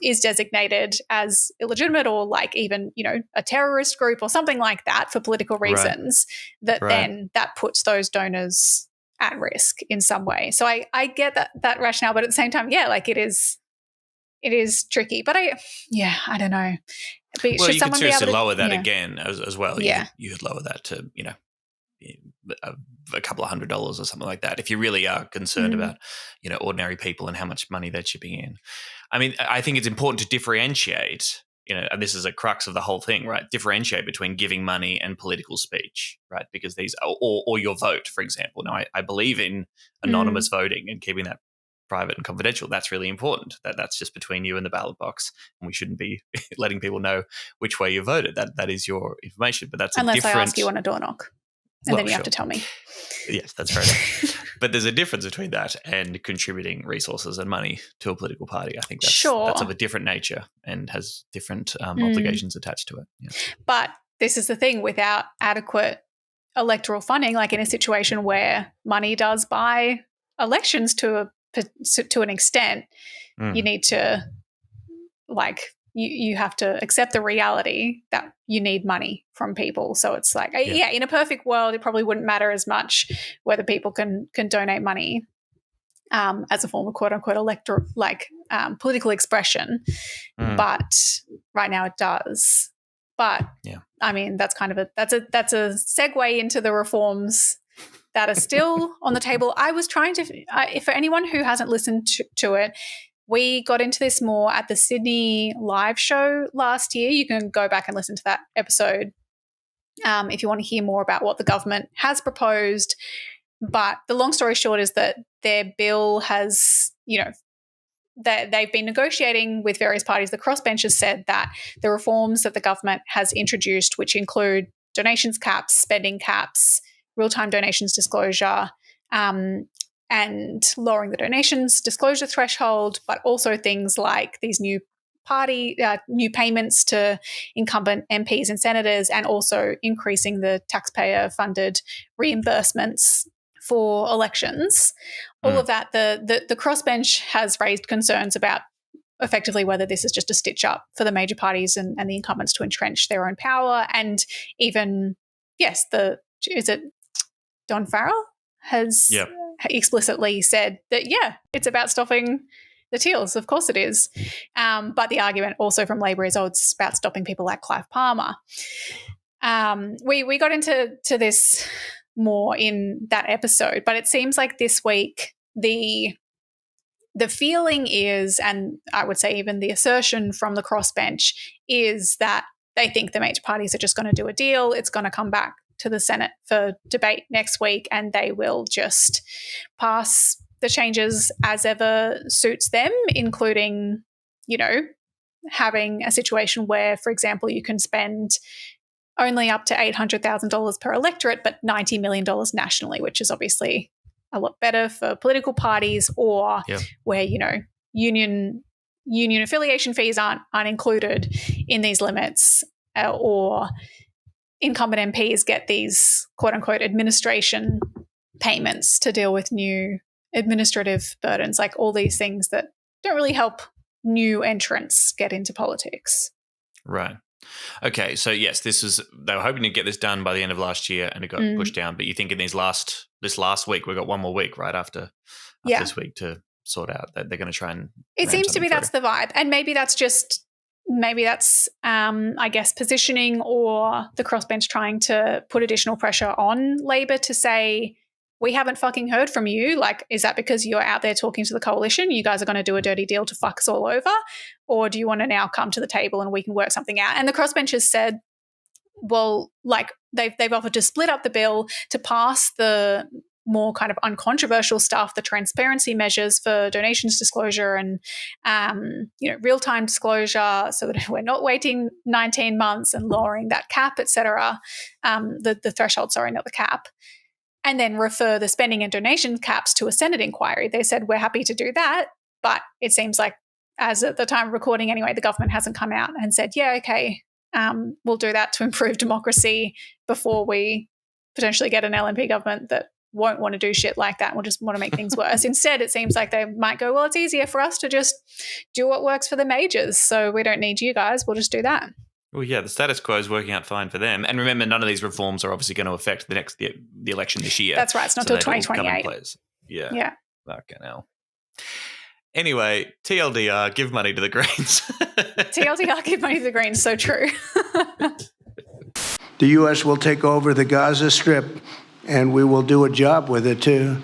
S3: is designated as illegitimate or even, a terrorist group or something like that for political reasons, then that puts those donors at risk in some way. So I get that rationale, but at the same time, it is tricky. But I don't know. But
S2: well, you could seriously lower that again as well.
S3: Yeah.
S2: You could lower that to, a couple of $100 or something like that if you really are concerned about, ordinary people and how much money they're chipping in. I mean, I think it's important to differentiate, and this is a crux of the whole thing, right? Differentiate between giving money and political speech, right? Because these, or your vote, for example. Now, I believe in anonymous voting and keeping that private and confidential. That's really important. That's just between you and the ballot box, and we shouldn't be letting people know which way you voted. That is your information. But that's
S3: unless I ask you on a door knock, and then you have to tell me.
S2: Yes, that's fair enough. But there's a difference between that and contributing resources and money to a political party. I think that's of a different nature and has different obligations attached to it. Yeah.
S3: But this is the thing: without adequate electoral funding, in a situation where money does buy elections to an extent, you need to you have to accept the reality that you need money from people. So it's in a perfect world, it probably wouldn't matter as much whether people can donate money as a form of quote unquote electoral political expression. But right now it does. But I mean, that's kind of that's a segue into the reforms that are still on the table. I was trying to, for anyone who hasn't listened to it, we got into this more at the Sydney live show last year. You can go back and listen to that episode if you want to hear more about what the government has proposed. But the long story short is that their bill has, that they've been negotiating with various parties. The crossbench has said that the reforms that the government has introduced, which include donations caps, spending caps, real-time donations disclosure, and lowering the donations disclosure threshold, but also things like these new payments to incumbent MPs and senators, and also increasing the taxpayer-funded reimbursements for elections. All of that, the crossbench has raised concerns about effectively whether this is just a stitch up for the major parties and the incumbents to entrench their own power. And even, is it Don Farrell has explicitly said that, it's about stopping the Teals. Of course it is. But the argument also from Labor is, it's about stopping people like Clive Palmer. We got into this more in that episode, but it seems like this week the feeling is, and I would say even the assertion from the crossbench is, that they think the major parties are just going to do a deal. It's going to come back to the Senate for debate next week, and they will just pass the changes as ever suits them, including, having a situation where, for example, you can spend only up to $800,000 per electorate, but $90 million nationally, which is obviously a lot better for political parties, or where, union affiliation fees aren't included in these limits, or incumbent MPs get these quote unquote administration payments to deal with new administrative burdens, all these things that don't really help new entrants get into politics.
S2: Right. Okay. So yes, they were hoping to get this done by the end of last year, and it got pushed down. But you think in this last week, we've got one more week right after this week to sort out that they're going to try and.
S3: It seems to be that's the vibe, and maybe that's I guess positioning, or the crossbench trying to put additional pressure on Labor to say, we haven't fucking heard from you. Like, is that because you're out there talking to the coalition? You guys are going to do a dirty deal to fuck us all over? Or do you want to now come to the table and we can work something out? And the crossbenchers said, well, like they've offered to split up the bill to pass the more kind of uncontroversial stuff, the transparency measures for donations disclosure and, real-time disclosure so that we're not waiting 19 months and lowering that cap, et cetera, the threshold, sorry, not the cap, and then refer the spending and donation caps to a Senate inquiry. They said, we're happy to do that, but it seems like, as at the time of recording anyway, the government hasn't come out and said, yeah, okay, we'll do that to improve democracy before we potentially get an LNP government that won't want to do shit like that and will just want to make things worse. Instead, it seems like they might go, well, it's easier for us to just do what works for the majors, so we don't need you guys. We'll just do that.
S2: Well, yeah, the status quo is working out fine for them. And remember, none of these reforms are obviously going to affect the election this year.
S3: That's right. It's not till 2028.
S2: Yeah. Fucking hell. Anyway, TLDR, give money to the Greens.
S3: TLDR, give money to the Greens. So true.
S7: The U.S. will take over the Gaza Strip, and we will do a job with it, too.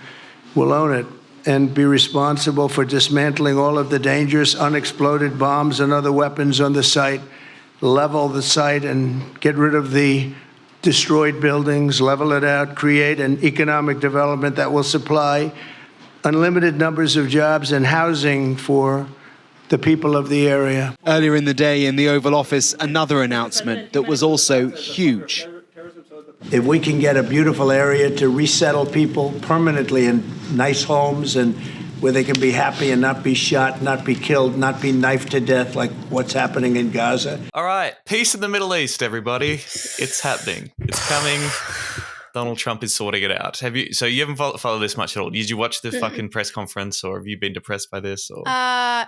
S7: We'll own it and be responsible for dismantling all of the dangerous unexploded bombs and other weapons on the site, level the site and get rid of the destroyed buildings, level it out, create an economic development that will supply unlimited numbers of jobs and housing for the people of the area.
S8: Earlier in the day in the Oval Office, another announcement that was also huge.
S7: If we can get a beautiful area to resettle people permanently in nice homes and where they can be happy and not be shot, not be killed, not be knifed to death like what's happening in Gaza.
S2: All right. Peace in the Middle East, everybody. It's happening. It's coming. Donald Trump is sorting it out. So you haven't followed this much at all? Did you watch the fucking press conference, or have you been depressed by this? Or?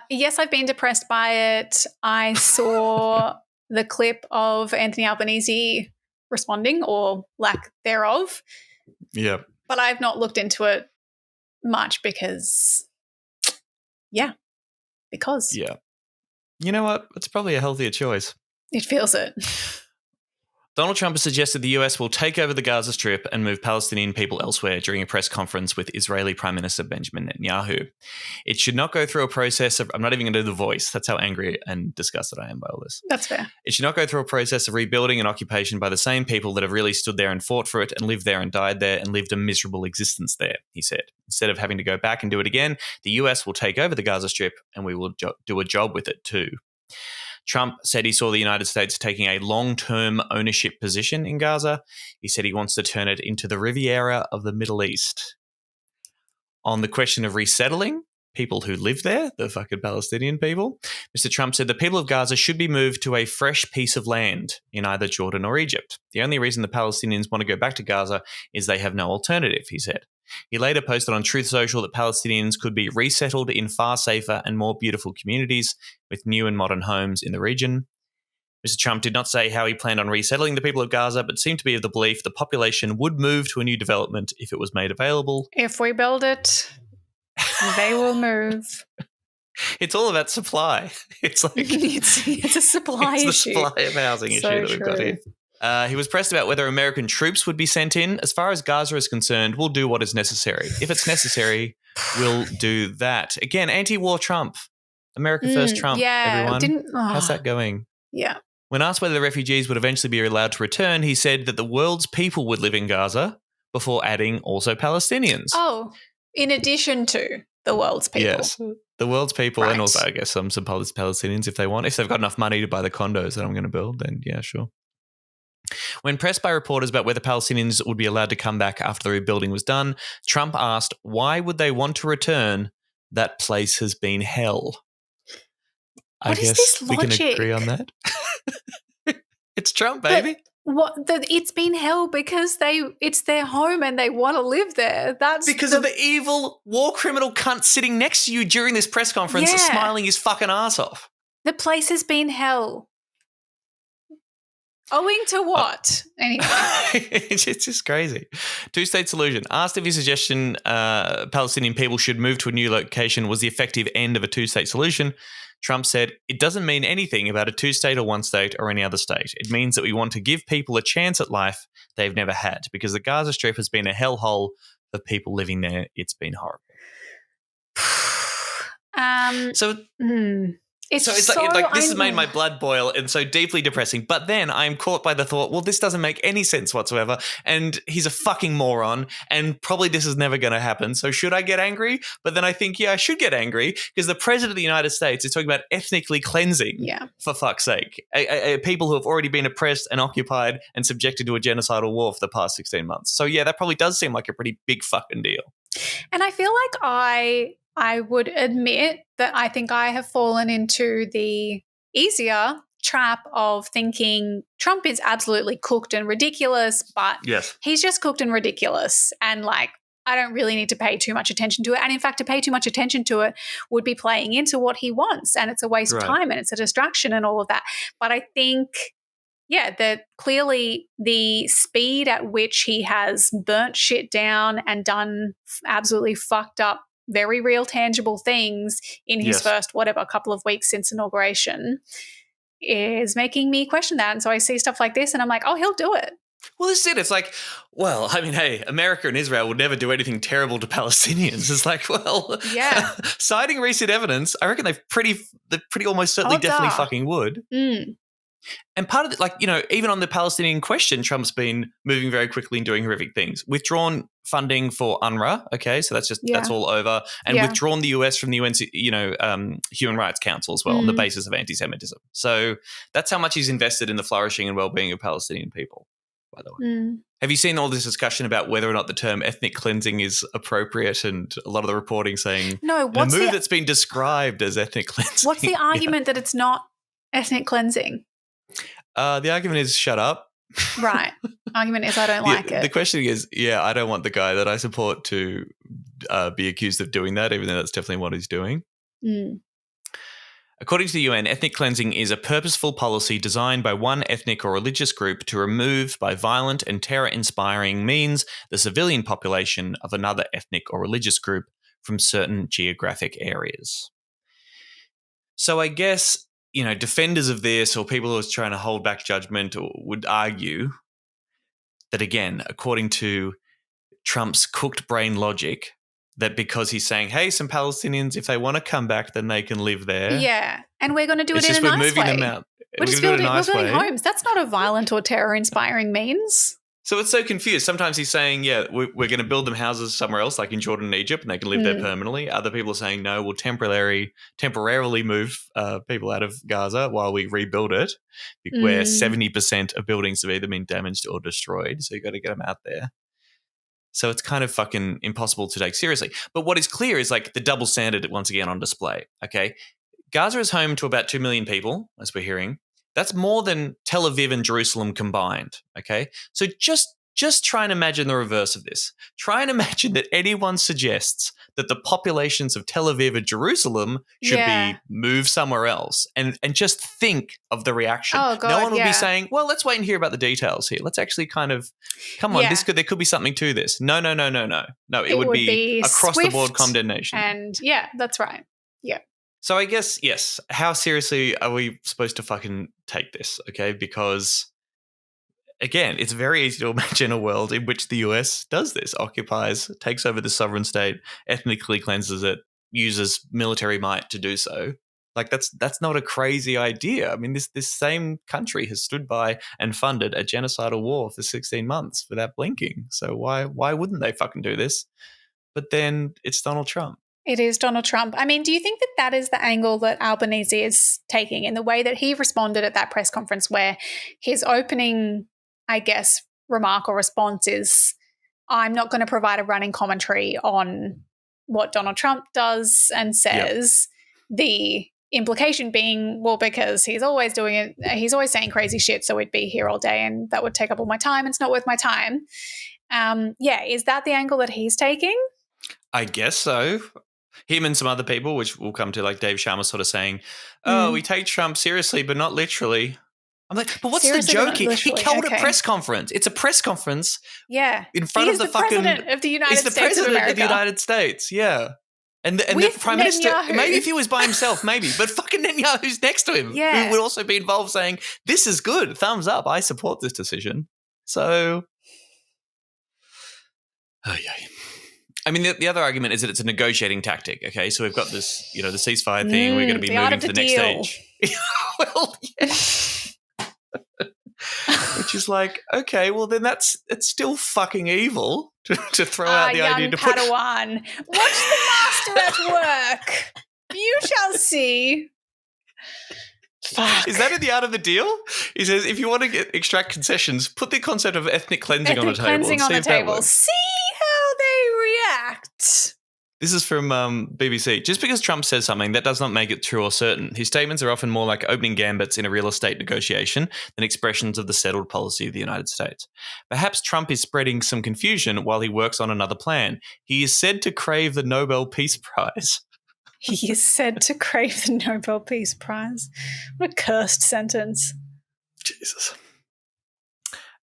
S3: Yes, I've been depressed by it. I saw the clip of Anthony Albanese responding, or lack thereof.
S2: Yeah.
S3: But I've not looked into it much because.
S2: Yeah. You know what? It's probably a healthier choice.
S3: It feels it.
S2: Donald Trump has suggested the US will take over the Gaza Strip and move Palestinian people elsewhere during a press conference with Israeli Prime Minister Benjamin Netanyahu. It should not go through a process of – I'm not even going to do the voice. That's how angry and disgusted I am by all this.
S3: That's fair.
S2: It should not go through a process of rebuilding an occupation by the same people that have really stood there and fought for it and lived there and died there and lived a miserable existence there, he said. Instead of having to go back and do it again, the US will take over the Gaza Strip and we will do a job with it too. Trump said he saw the United States taking a long-term ownership position in Gaza. He said he wants to turn it into the Riviera of the Middle East. On the question of resettling people who live there, the fucking Palestinian people, Mr. Trump said the people of Gaza should be moved to a fresh piece of land in either Jordan or Egypt. The only reason the Palestinians want to go back to Gaza is they have no alternative, he said. He later posted on Truth Social that Palestinians could be resettled in far safer and more beautiful communities with new and modern homes in the region. Mr. Trump did not say how he planned on resettling the people of Gaza, but seemed to be of the belief the population would move to a new development if it was made available.
S3: If we build it, they will move.
S2: It's all about supply. It's like
S3: it's a supply issue.
S2: It's the supply of housing issue that we've got here. He was pressed about whether American troops would be sent in. As far as Gaza is concerned, we'll do what is necessary. If it's necessary, we'll do that. Again, anti-war Trump. America first Trump, everyone. How's that going?
S3: Yeah.
S2: When asked whether the refugees would eventually be allowed to return, he said that the world's people would live in Gaza before adding also Palestinians.
S3: Oh, in addition to the world's people.
S2: Yes, the world's people,
S3: right.
S2: And also I guess some Palestinians if they want. If they've got enough money to buy the condos that I'm going to build, then yeah, sure. When pressed by reporters about whether Palestinians would be allowed to come back after the rebuilding was done, Trump asked, why would they want to return? That place has been hell. I guess we can agree on that. It's Trump, baby.
S3: It's been hell because it's their home and they want to live there. That's
S2: because of the evil war criminal cunt sitting next to you during this press conference, smiling his fucking ass off.
S3: The place has been hell. Owing to what? Anyway.
S2: It's just crazy. Two-state solution. Asked if his suggestion Palestinian people should move to a new location was the effective end of a two-state solution, Trump said, it doesn't mean anything about a two-state or one state or any other state. It means that we want to give people a chance at life they've never had because the Gaza Strip has been a hellhole of people living there, it's been horrible.
S3: It's
S2: It's like this has made my blood boil and so deeply depressing. But then I'm caught by the thought, well, this doesn't make any sense whatsoever. And he's a fucking moron. And probably this is never going to happen. So should I get angry? But then I think, yeah, I should get angry because the president of the United States is talking about ethnically cleansing, for fuck's sake. People who have already been oppressed and occupied and subjected to a genocidal war for the past 16 months. So, yeah, that probably does seem like a pretty big fucking deal.
S3: And I feel like I would admit that I think I have fallen into the easier trap of thinking Trump is absolutely cooked and ridiculous, but he's just cooked and ridiculous. And like, I don't really need to pay too much attention to it. And in fact, to pay too much attention to it would be playing into what he wants. And it's a waste of time and it's a distraction and all of that. But I think, that clearly the speed at which he has burnt shit down and done absolutely fucked up, very real, tangible things in his first, couple of weeks since inauguration is making me question that. And so I see stuff like this and I'm like, oh, he'll do it.
S2: Well, this is it. It's like, well, I mean, hey, America and Israel would never do anything terrible to Palestinians. It's like, well, citing recent evidence, I reckon they pretty almost certainly definitely fucking would. And part of it, like, you know, even on the Palestinian question, Trump's been moving very quickly and doing horrific things. Withdrawn funding for UNRWA, okay, so that's all over, and withdrawn the US from the UN, Human Rights Council as well on the basis of anti-Semitism. So that's how much he's invested in the flourishing and well-being of Palestinian people, by the way. Have you seen all this discussion about whether or not the term ethnic cleansing is appropriate, and a lot of the reporting saying the move that's been described as ethnic cleansing?
S3: What's the argument that it's not ethnic cleansing?
S2: The argument is shut up.
S3: Right. Argument is I don't like it.
S2: The question is, I don't want the guy that I support to be accused of doing that, even though that's definitely what he's doing. According to the UN, ethnic cleansing is a purposeful policy designed by one ethnic or religious group to remove by violent and terror-inspiring means the civilian population of another ethnic or religious group from certain geographic areas. So I guess, you know, defenders of this or people who are trying to hold back judgment would argue that, again, according to Trump's cooked brain logic, that because he's saying, hey, some Palestinians, if they want to come back, then they can live there.
S3: Yeah, and we're going to do it in a nice way.
S2: We're moving them out.
S3: We're building homes. That's not a violent or terror-inspiring means.
S2: So it's so confused. Sometimes he's saying, we're going to build them houses somewhere else, like in Jordan and Egypt, and they can live there permanently. Other people are saying, no, we'll temporarily move people out of Gaza while we rebuild it, where 70% of buildings have either been damaged or destroyed. So you've got to get them out there. So it's kind of fucking impossible to take seriously. But what is clear is like the double standard once again on display, okay? Gaza is home to about 2 million people, as we're hearing. That's more than Tel Aviv and Jerusalem combined, okay? So just try and imagine the reverse of this. Try and imagine that anyone suggests that the populations of Tel Aviv and Jerusalem should be moved somewhere else, and just think of the reaction.
S3: Oh, God,
S2: no one would be saying, well, let's wait and hear about the details here. Let's actually kind of, come on, there could be something to this. No. No, it would be across the board condemnation.
S3: And that's right. Yeah.
S2: So I guess, yes, how seriously are we supposed to fucking take this, okay? Because, again, it's very easy to imagine a world in which the US does this, occupies, takes over the sovereign state, ethnically cleanses it, uses military might to do so. Like, that's not a crazy idea. I mean, this same country has stood by and funded a genocidal war for 16 months without blinking. So why wouldn't they fucking do this? But then it's Donald Trump.
S3: It is Donald Trump. I mean, do you think that is the angle that Albanese is taking in the way that he responded at that press conference, where his opening, I guess, remark or response is, I'm not going to provide a running commentary on what Donald Trump does and says, the implication being, well, because he's always doing it, he's always saying crazy shit, so we'd be here all day and that would take up all my time. It's not worth my time. Is that the angle that he's taking?
S2: I guess so. Him and some other people, which we'll come to, like Dave Sharma sort of saying, we take Trump seriously, but not literally. I'm like, but what's seriously, the joke here? He held a press conference. It's a press conference.
S3: Yeah.
S2: In front of the fucking
S3: president of the United States.
S2: He's the president of the United States. Yeah. And the prime minister, maybe if he was by himself, maybe, but fucking Netanyahu's next to him, who would also be involved, saying, this is good, thumbs up, I support this decision. So, I mean, the other argument is that it's a negotiating tactic. Okay, so we've got this, the ceasefire thing. We're going to be moving to the next stage. Well, yeah. Which is like, okay, well then it's still fucking evil to throw out the idea to put.
S3: Padawan, watch the master at work. You shall see. Fuck.
S2: Is that in the art of the deal? He says, if you want to extract concessions, put the concept of ethnic cleansing on the table.
S3: Cleansing on the table. See how they react.
S2: This is from BBC. Just because Trump says something, that does not make it true or certain. His statements are often more like opening gambits in a real estate negotiation than expressions of the settled policy of the United States. Perhaps Trump is spreading some confusion while he works on another plan. He is said to crave the Nobel Peace Prize.
S3: He is said to crave the Nobel Peace Prize. What a cursed sentence.
S2: Jesus.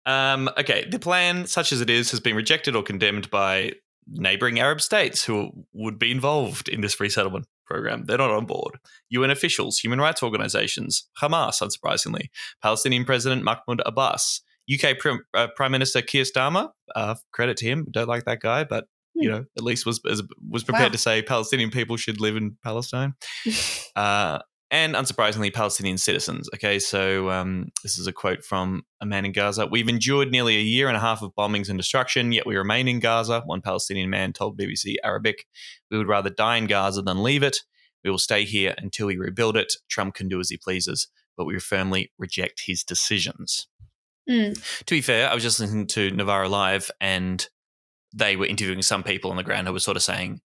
S2: Okay, the plan, such as it is, has been rejected or condemned by neighbouring Arab states who would be involved in this resettlement program. They're not on board. UN officials, human rights organisations, Hamas, unsurprisingly, Palestinian President Mahmoud Abbas, UK Prime Minister Keir Starmer, credit to him, don't like that guy, but at least was prepared to say Palestinian people should live in Palestine. And unsurprisingly, Palestinian citizens. Okay, so this is a quote from a man in Gaza. We've endured nearly a year and a half of bombings and destruction, yet we remain in Gaza, one Palestinian man told BBC Arabic. We would rather die in Gaza than leave it. We will stay here until we rebuild it. Trump can do as he pleases, but we firmly reject his decisions. To be fair, I was just listening to Navarro Live, and they were interviewing some people on the ground who were sort of saying,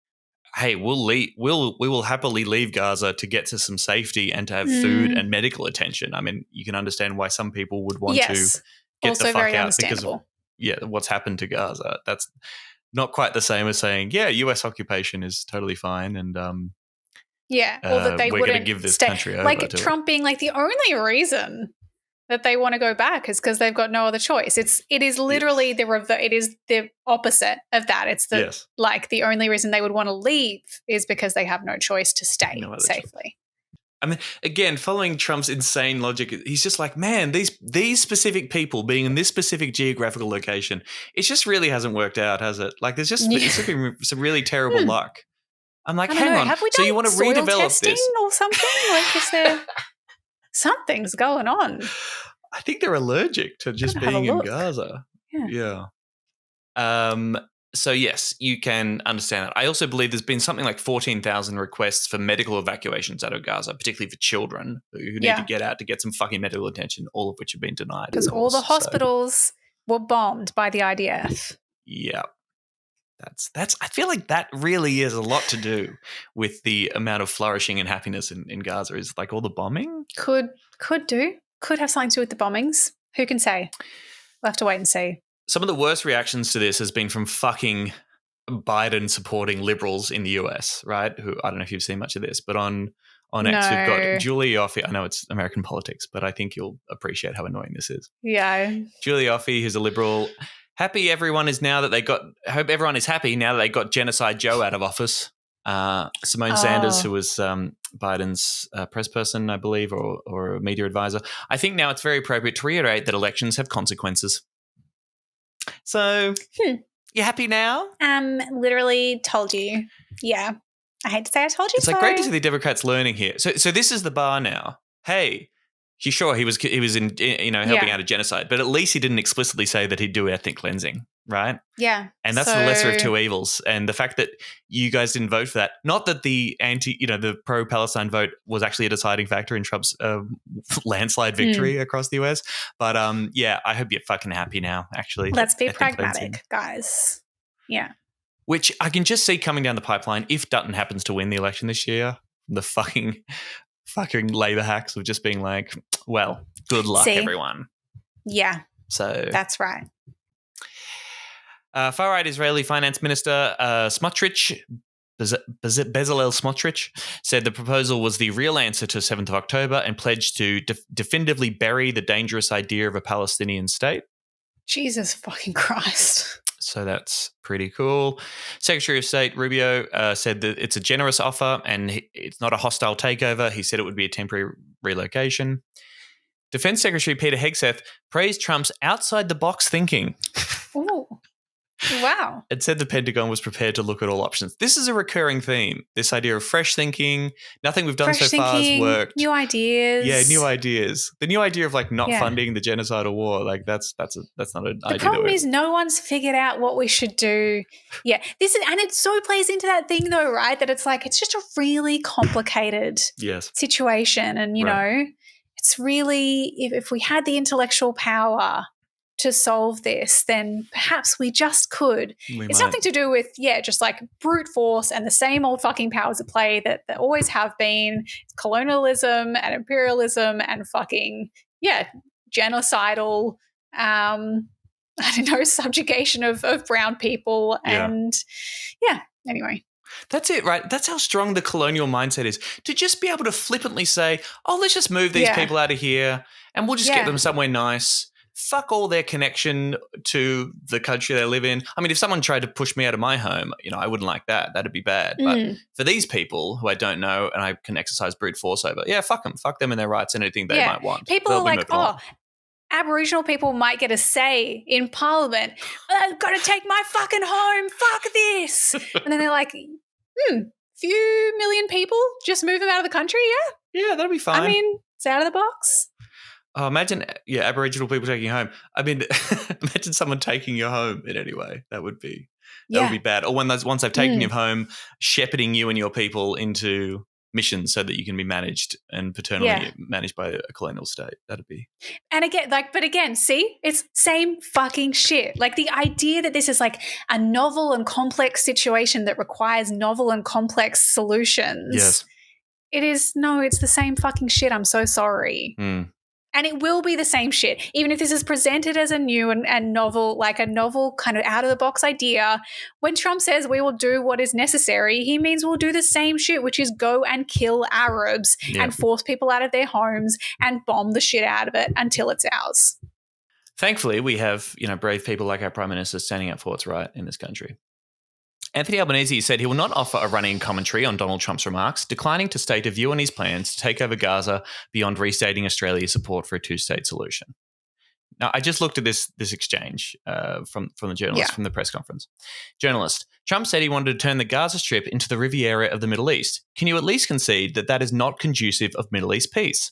S2: hey, we will happily leave Gaza to get to some safety and to have food and medical attention. I mean, you can understand why some people would want to get
S3: also
S2: the fuck
S3: very
S2: out because of what's happened to Gaza. That's not quite the same as saying, US occupation is totally fine and
S3: or that they
S2: we're
S3: wouldn't
S2: going to give this
S3: stay.
S2: country over
S3: like
S2: to
S3: Trump being like the only reason that they want to go back is because they've got no other choice. It is literally it is the opposite of that. It's the only reason they would want to leave is because they have no choice to stay safely.
S2: I mean, again, following Trump's insane logic, he's just like, man, these specific people being in this specific geographical location, it just really hasn't worked out, has it? Like, it's just been some really terrible luck. I'm like, hang on,
S3: have we
S2: so
S3: done
S2: you want to
S3: soil
S2: redevelop
S3: testing
S2: this
S3: or something? Like, is there something's going on?
S2: I think they're allergic to just being in Gaza. Yeah. So, yes, you can understand that. I also believe there's been something like 14,000 requests for medical evacuations out of Gaza, particularly for children who need to get out to get some fucking medical attention, all of which have been denied.
S3: Because all the hospitals were bombed by the IDF.
S2: Yeah. That's. I feel like that really is a lot to do with the amount of flourishing and happiness in Gaza is like all the bombing.
S3: Could have something to do with the bombings. Who can say? We'll have to wait and see.
S2: Some of the worst reactions to this has been from fucking Biden supporting liberals in the US, right? Who, I don't know if you've seen much of this, but on X we've got Julie Ioffe. I know it's American politics, but I think you'll appreciate how annoying this is.
S3: Yeah.
S2: Julie Ioffe, who's a liberal. Hope everyone is happy now that they got Genocide Joe out of office. Simone Sanders, who was Biden's press person, I believe, or a media advisor. I think now it's very appropriate to reiterate that elections have consequences. So, you happy now?
S3: Literally told you. Yeah. I hate to say I told you
S2: so. It's like great to see the Democrats learning here. So this is the bar now. Hey, he was in helping out a genocide, but at least he didn't explicitly say that he'd do ethnic cleansing, right?
S3: Yeah.
S2: And that's the lesser of two evils. And the fact that you guys didn't vote for that, not that the the pro-Palestine vote was actually a deciding factor in Trump's landslide victory across the US. But I hope you're fucking happy now, actually.
S3: Let's be pragmatic, guys. Yeah.
S2: Which I can just see coming down the pipeline if Dutton happens to win the election this year. The fucking Labour hacks of just being like, well, good luck, everyone.
S3: Yeah.
S2: So
S3: that's right.
S2: Far-right Israeli Finance Minister Smotrich, Bezalel Smotrich, said the proposal was the real answer to 7th of October and pledged to definitively bury the dangerous idea of a Palestinian state.
S3: Jesus fucking Christ.
S2: So that's pretty cool. Secretary of State Rubio said that it's a generous offer and it's not a hostile takeover. He said it would be a temporary relocation. Defense Secretary Peter Hegseth praised Trump's outside-the-box thinking.
S3: Ooh. Wow.
S2: It said the Pentagon was prepared to look at all options. This is a recurring theme. This idea of fresh thinking. Nothing we've done so far has worked.
S3: New ideas.
S2: Yeah, new ideas. The new idea of like not funding the genocidal war, like that's not an idea.
S3: The problem is no one's figured out what we should do. Yeah, and it so plays into that thing though, right? That it's like it's just a really complicated situation, and you know, it's really if we had the intellectual power to solve this, then perhaps we just could. It's nothing to do with, just like brute force and the same old fucking powers at play that always have been. Colonialism and imperialism and fucking, genocidal, subjugation of brown people. And anyway.
S2: That's it, right? That's how strong the colonial mindset is. To just be able to flippantly say, oh, let's just move these people out of here and we'll just get them somewhere nice. Fuck all their connection to the country they live in. I mean, if someone tried to push me out of my home, I wouldn't like that. That'd be bad. But for these people who I don't know and I can exercise brute force over, fuck them. Fuck them and their rights and anything they might want.
S3: People are like, Aboriginal people might get a say in Parliament. I've got to take my fucking home. Fuck this. And then they're like, few million people, just move them out of the country,
S2: Yeah, that'll be fine.
S3: I mean, it's out of the box.
S2: Oh, imagine, Aboriginal people taking you home. I mean, imagine someone taking you home in any way. That would be bad. Or once they've taken you home, shepherding you and your people into missions so that you can be managed and paternally managed by a colonial state. That'd be.
S3: And again, see, it's same fucking shit. Like the idea that this is like a novel and complex situation that requires novel and complex solutions.
S2: Yes.
S3: It's the same fucking shit. I'm so sorry. And it will be the same shit. Even if this is presented as a new and novel, like a novel kind of out-of-the-box idea, when Trump says we will do what is necessary, he means we'll do the same shit, which is go and kill Arabs and force people out of their homes and bomb the shit out of it until it's ours.
S2: Thankfully, we have, brave people like our Prime Minister standing up for what's right in this country. Anthony Albanese said he will not offer a running commentary on Donald Trump's remarks, declining to state a view on his plans to take over Gaza beyond restating Australia's support for a two-state solution. Now, I just looked at this exchange from the journalist from the press conference. Journalist, Trump said he wanted to turn the Gaza Strip into the Riviera of the Middle East. Can you at least concede that is not conducive of Middle East peace?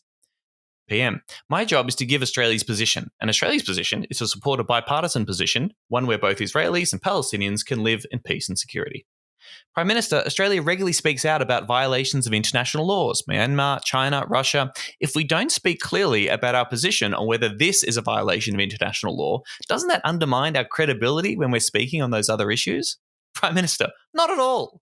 S2: PM, my job is to give Australia's position, and Australia's position is to support a bipartisan position, one where both Israelis and Palestinians can live in peace and security. Prime Minister, Australia regularly speaks out about violations of international laws, Myanmar, China, Russia. If we don't speak clearly about our position on whether this is a violation of international law, doesn't that undermine our credibility when we're speaking on those other issues? Prime Minister, not at all.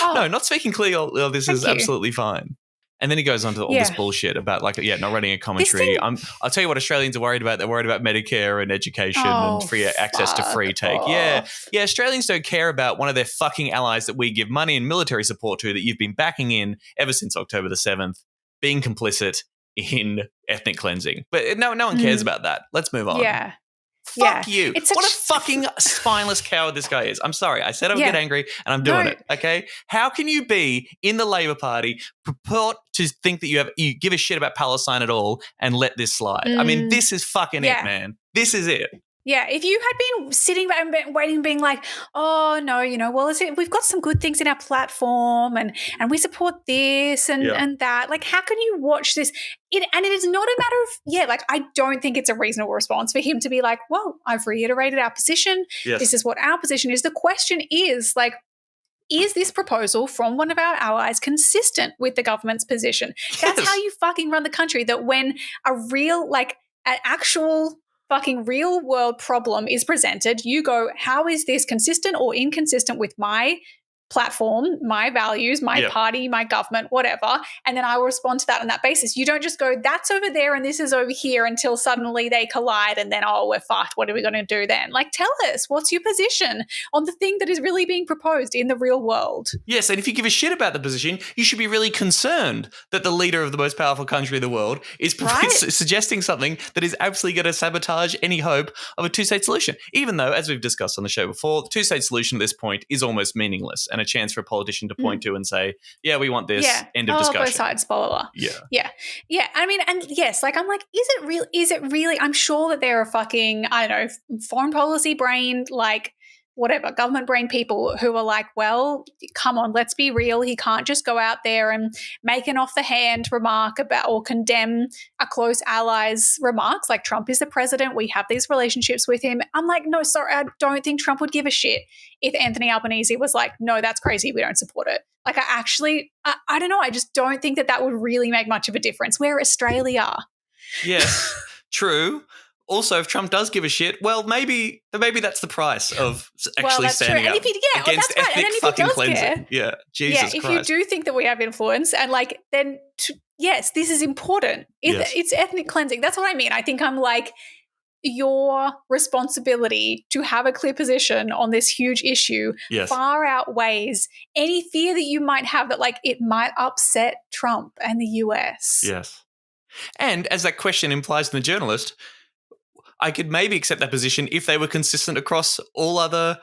S2: No, not speaking clearly. This is absolutely fine. And then he goes on to all this bullshit about not running a commentary. I'll tell you what Australians are worried about. They're worried about Medicare and education and free access to free take. Yeah, Australians don't care about one of their fucking allies that we give money and military support to that you've been backing in ever since October the 7th, being complicit in ethnic cleansing. But no one cares about that. Let's move on.
S3: Yeah.
S2: Fuck you. What a fucking spineless coward this guy is. I'm sorry. I said I would get angry and I'm doing it. Okay. How can you be in the Labor Party, purport to think that you give a shit about Palestine at all and let this slide? I mean, this is fucking it, man. This is it.
S3: Yeah, if you had been sitting back and waiting, being like, oh, no, we've got some good things in our platform and we support this and that. Like, how can you watch this? And it is not a matter of, I don't think it's a reasonable response for him to be like, well, I've reiterated our position.
S2: Yes.
S3: This is what our position is. The question is, like, is this proposal from one of our allies consistent with the government's position? That's how you fucking run the country, that when a real, an actual fucking real world problem is presented, you go, how is this consistent or inconsistent with my platform, my values, my party, my government, whatever, and then I will respond to that on that basis. You don't just go, that's over there and this is over here until suddenly they collide and then, we're fucked. What are we going to do then? Like, tell us, what's your position on the thing that is really being proposed in the real world?
S2: Yes, and if you give a shit about the position, you should be really concerned that the leader of the most powerful country in the world is suggesting something that is absolutely going to sabotage any hope of a two-state solution, even though, as we've discussed on the show before, the two-state solution at this point is almost meaningless. and a chance for a politician to point to and say, yeah, we want this, end of
S3: both
S2: discussion.
S3: sides, blah, blah, blah.
S2: Yeah.
S3: Yeah. I mean, and yes, like I'm like, is it really, I'm sure that there are fucking, I don't know, foreign policy brain, like whatever, government brain people who are like, well, come on, let's be real. He can't just go out there and make an off the hand remark about or condemn a close ally's remarks. Like, Trump is the president. We have these relationships with him. I'm like, no, sorry, I don't think Trump would give a shit if Anthony Albanese was like, no, that's crazy. We don't support it. Like, I don't know. I just don't think that would really make much of a difference. We're Australia.
S2: Yes, true. Also, if Trump does give a shit, well, maybe that's the price of actually standing up against ethnic fucking cleansing. Yeah, Jesus Christ.
S3: If you do think that we have influence, and like, then yes, this is important. It's ethnic cleansing. That's what I mean. I think I'm like, your responsibility to have a clear position on this huge issue far outweighs any fear that you might have that like it might upset Trump and the US.
S2: Yes. And as that question implies in the journalist, I could maybe accept that position if they were consistent across all other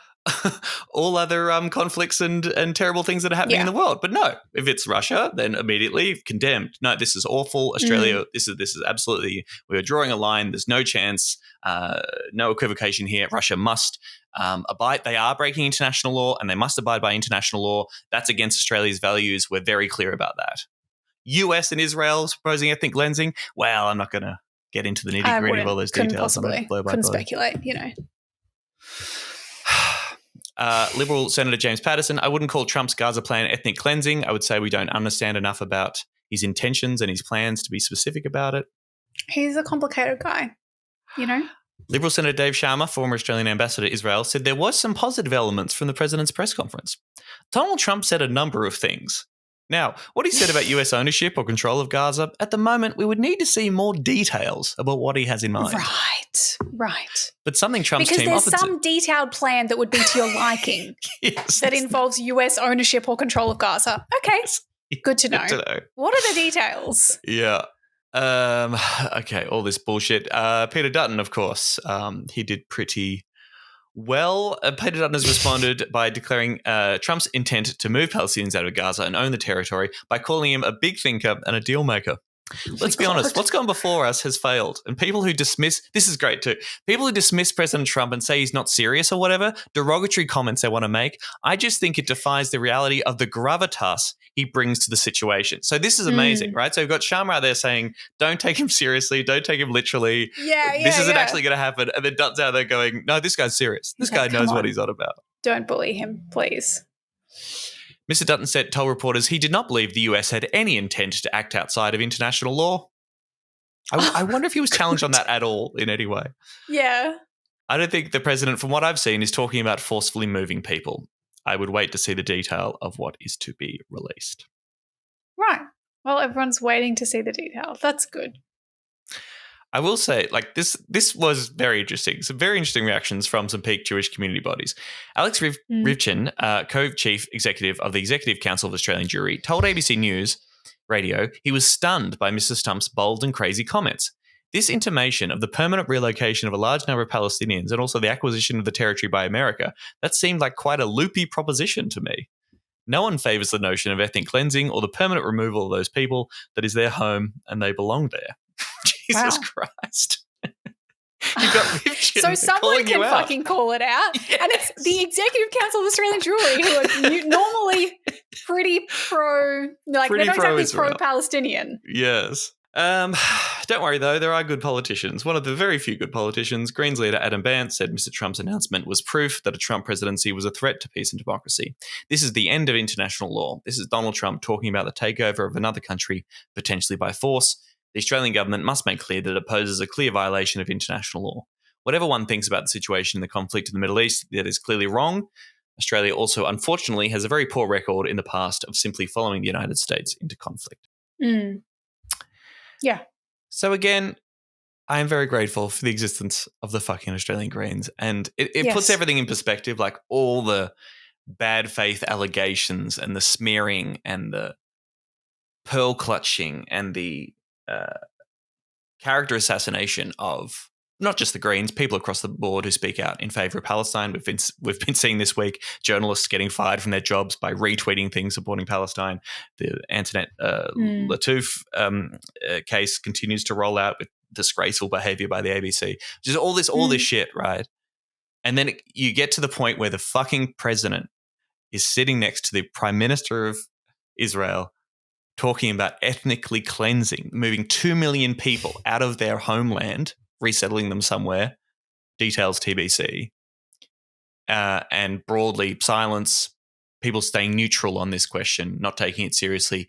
S2: conflicts and terrible things that are happening in the world. But no, if it's Russia, then immediately condemned. No, this is awful. Australia, this is absolutely, we are drawing a line. There's no chance, no equivocation here. Russia must abide. They are breaking international law and they must abide by international law. That's against Australia's values. We're very clear about that. US and Israel proposing ethnic cleansing. Well, I'm not going to get into the nitty-gritty of all those details.
S3: Couldn't speculate, you know.
S2: Liberal Senator James Patterson, I wouldn't call Trump's Gaza plan ethnic cleansing. I would say we don't understand enough about his intentions and his plans to be specific about it.
S3: He's a complicated guy, you know.
S2: Liberal Senator Dave Sharma, former Australian ambassador to Israel, said there was some positive elements from the president's press conference. Donald Trump said a number of things. Now, what he said about US ownership or control of Gaza, at the moment, we would need to see more details about what he has in mind.
S3: Right.
S2: But something Trump's
S3: because
S2: team
S3: there's some detailed plan that would be to your liking that involves US ownership or control of Gaza. Okay, good to know. What are the details?
S2: Yeah. Okay, all this bullshit. Peter Dutton, of course, he did pretty well. Peter Dutton has responded by declaring Trump's intent to move Palestinians out of Gaza and own the territory by calling him a big thinker and a deal maker. Let's be honest, what's gone before us has failed. And people who dismiss, this is great too, people who dismiss President Trump and say he's not serious or whatever, derogatory comments they want to make, I just think it defies the reality of the gravitas he brings to the situation. So this is amazing, right? So we've got Sharma out there saying, don't take him seriously, don't take him literally. This isn't actually going to happen. And then Dutton's out there going, no, this guy's serious. This guy knows what he's on about.
S3: Don't bully him, please.
S2: Mr. Dutton told reporters he did not believe the US had any intent to act outside of international law. I wonder if he was challenged on that at all in any way.
S3: Yeah.
S2: I don't think the president, from what I've seen, is talking about forcefully moving people. I would wait to see the detail of what is to be released.
S3: Right. Well, everyone's waiting to see the detail. That's good.
S2: I will say, like, this was very interesting. Some very interesting reactions from some peak Jewish community bodies. Alex Rivchin, co-chief executive of the Executive Council of Australian Jewry, told ABC News Radio he was stunned by Mr. Trump's bold and crazy comments. This intimation of the permanent relocation of a large number of Palestinians and also the acquisition of the territory by America, that seemed like quite a loopy proposition to me. No one favours the notion of ethnic cleansing or the permanent removal of those people that is their home and they belong there. Jesus Christ. You've got Rivchin
S3: so someone can fucking call it out.
S2: Yes.
S3: And it's the Executive Council of Australian Jewry who are normally pretty pro, like they're not exactly pro-Palestinian.
S2: Yes. Don't worry, though. There are good politicians. One of the very few good politicians, Greens leader Adam Bandt, said Mr. Trump's announcement was proof that a Trump presidency was a threat to peace and democracy. This is the end of international law. This is Donald Trump talking about the takeover of another country, potentially by force. The Australian government must make clear that it poses a clear violation of international law. Whatever one thinks about the situation in the conflict in the Middle East, that is clearly wrong. Australia also, unfortunately, has a very poor record in the past of simply following the United States into conflict.
S3: Yeah.
S2: So again, I am very grateful for the existence of the fucking Australian Greens. And it puts everything in perspective, like all the bad faith allegations and the smearing and the pearl clutching and the character assassination of not just the Greens, people across the board who speak out in favour of Palestine. We've been seeing this week journalists getting fired from their jobs by retweeting things supporting Palestine. The Antoinette Lattouf case continues to roll out with disgraceful behaviour by the ABC. Just all this shit, right? And then you get to the point where the fucking president is sitting next to the Prime Minister of Israel talking about ethnically cleansing, moving 2 million people out of their homeland, resettling them somewhere, details TBC, and broadly silence, people staying neutral on this question, not taking it seriously,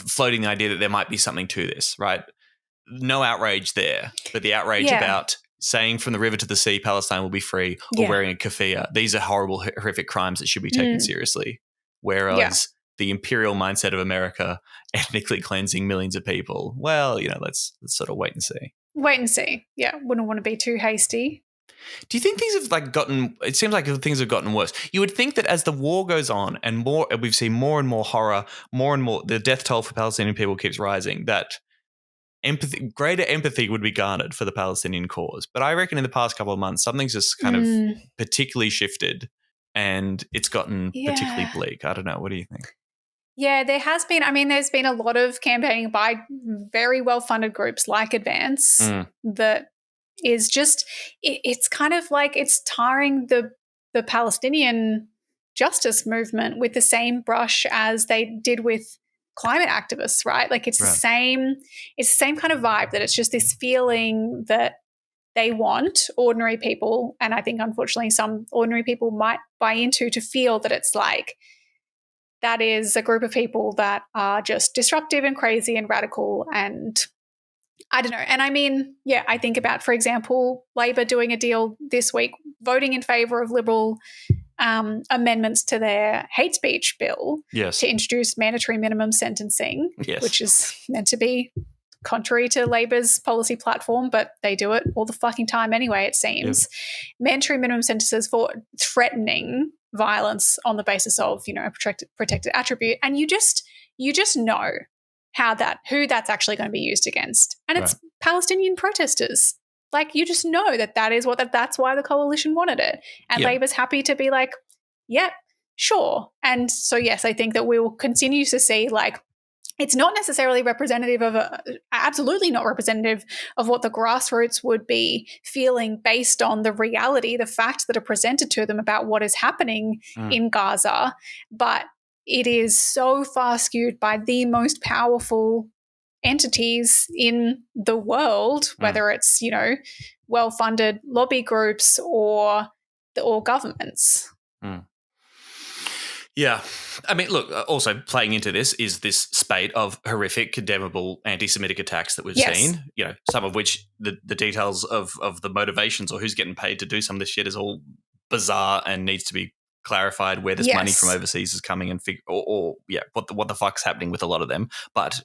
S2: floating the idea that there might be something to this, right? No outrage there, but the outrage about saying from the river to the sea, Palestine will be free, or wearing a keffiyeh. These are horrible, horrific crimes that should be taken seriously. Whereas the imperial mindset of America, ethnically cleansing millions of people, well, let's sort of wait and see.
S3: Wait and see. Yeah, wouldn't want to be too hasty.
S2: Do you think things have gotten? It seems like things have gotten worse. You would think that as the war goes on and we've seen more and more horror, more and more the death toll for Palestinian people keeps rising, that greater empathy would be garnered for the Palestinian cause. But I reckon in the past couple of months, something's just kind of particularly shifted, and it's gotten particularly bleak. I don't know. What do you think?
S3: Yeah, there has been. I mean, there's been a lot of campaigning by very well-funded groups like Advance that is just, it's kind of like it's tarring the Palestinian justice movement with the same brush as they did with climate activists, right? Like it's the same kind of vibe, that it's just this feeling that they want ordinary people, and I think unfortunately some ordinary people might buy into, to feel that it's like that is a group of people that are just disruptive and crazy and radical, and I don't know. And I mean, I think about, for example, Labor doing a deal this week, voting in favour of Liberal amendments to their hate speech bill to introduce mandatory minimum sentencing, which is meant to be contrary to Labor's policy platform, but they do it all the fucking time anyway, it seems. Mandatory minimum sentences for threatening violence on the basis of, a protected attribute. And you just know who that's actually going to be used against. And it's Palestinian protesters. Like, you just know that's why the coalition wanted it. And Labor's happy to be like, sure. And so, yes, I think that we will continue to see, like, it's not necessarily representative of absolutely not representative of what the grassroots would be feeling based on the reality, the facts that are presented to them about what is happening in Gaza. But it is so far skewed by the most powerful entities in the world, whether it's, well-funded lobby groups or governments.
S2: Yeah. I mean, look, also playing into this is this spate of horrific, condemnable anti-Semitic attacks that we've seen, some of which the details of the motivations or who's getting paid to do some of this shit is all bizarre and needs to be clarified, where this money from overseas is coming, and what the fuck's happening with a lot of them. But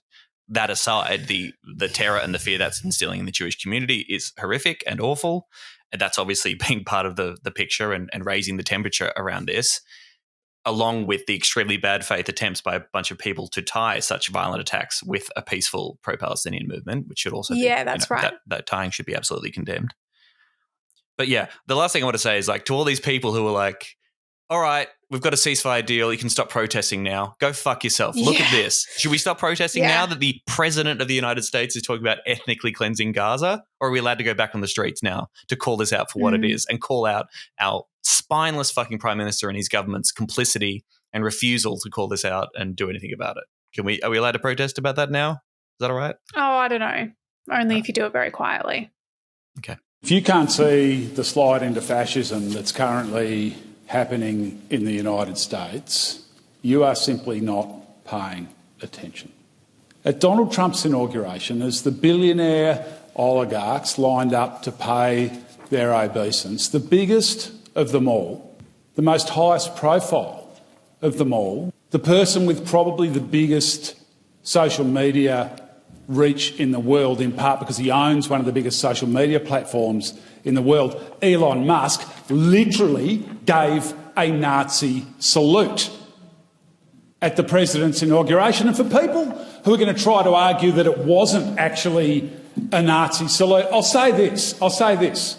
S2: that aside, the terror and the fear that's instilling in the Jewish community is horrific and awful. And that's obviously being part of the picture and raising the temperature around this, along with the extremely bad faith attempts by a bunch of people to tie such violent attacks with a peaceful pro-Palestinian movement, which should also be,
S3: that's right.
S2: That tying should be absolutely condemned. But the last thing I want to say is, like, to all these people who are like, all right, we've got a ceasefire deal, you can stop protesting now. Go fuck yourself. Look at this. Should we stop protesting now that the president of the United States is talking about ethnically cleansing Gaza? Or are we allowed to go back on the streets now to call this out for what it is, and call out our spineless fucking prime minister and his government's complicity and refusal to call this out and do anything about it? Are we allowed to protest about that now? Is that all right?
S3: Oh, I don't know. Only if you do it very quietly.
S2: Okay.
S9: If you can't see the slide into fascism that's currently happening in the United States, you are simply not paying attention. At Donald Trump's inauguration, as the billionaire oligarchs lined up to pay their obeisance, the biggest of them all, the most highest profile of them all, the person with probably the biggest social media reach in the world, in part because he owns one of the biggest social media platforms in the world, Elon Musk, literally gave a Nazi salute at the president's inauguration. And for people who are going to try to argue that it wasn't actually a Nazi salute. I'll say this.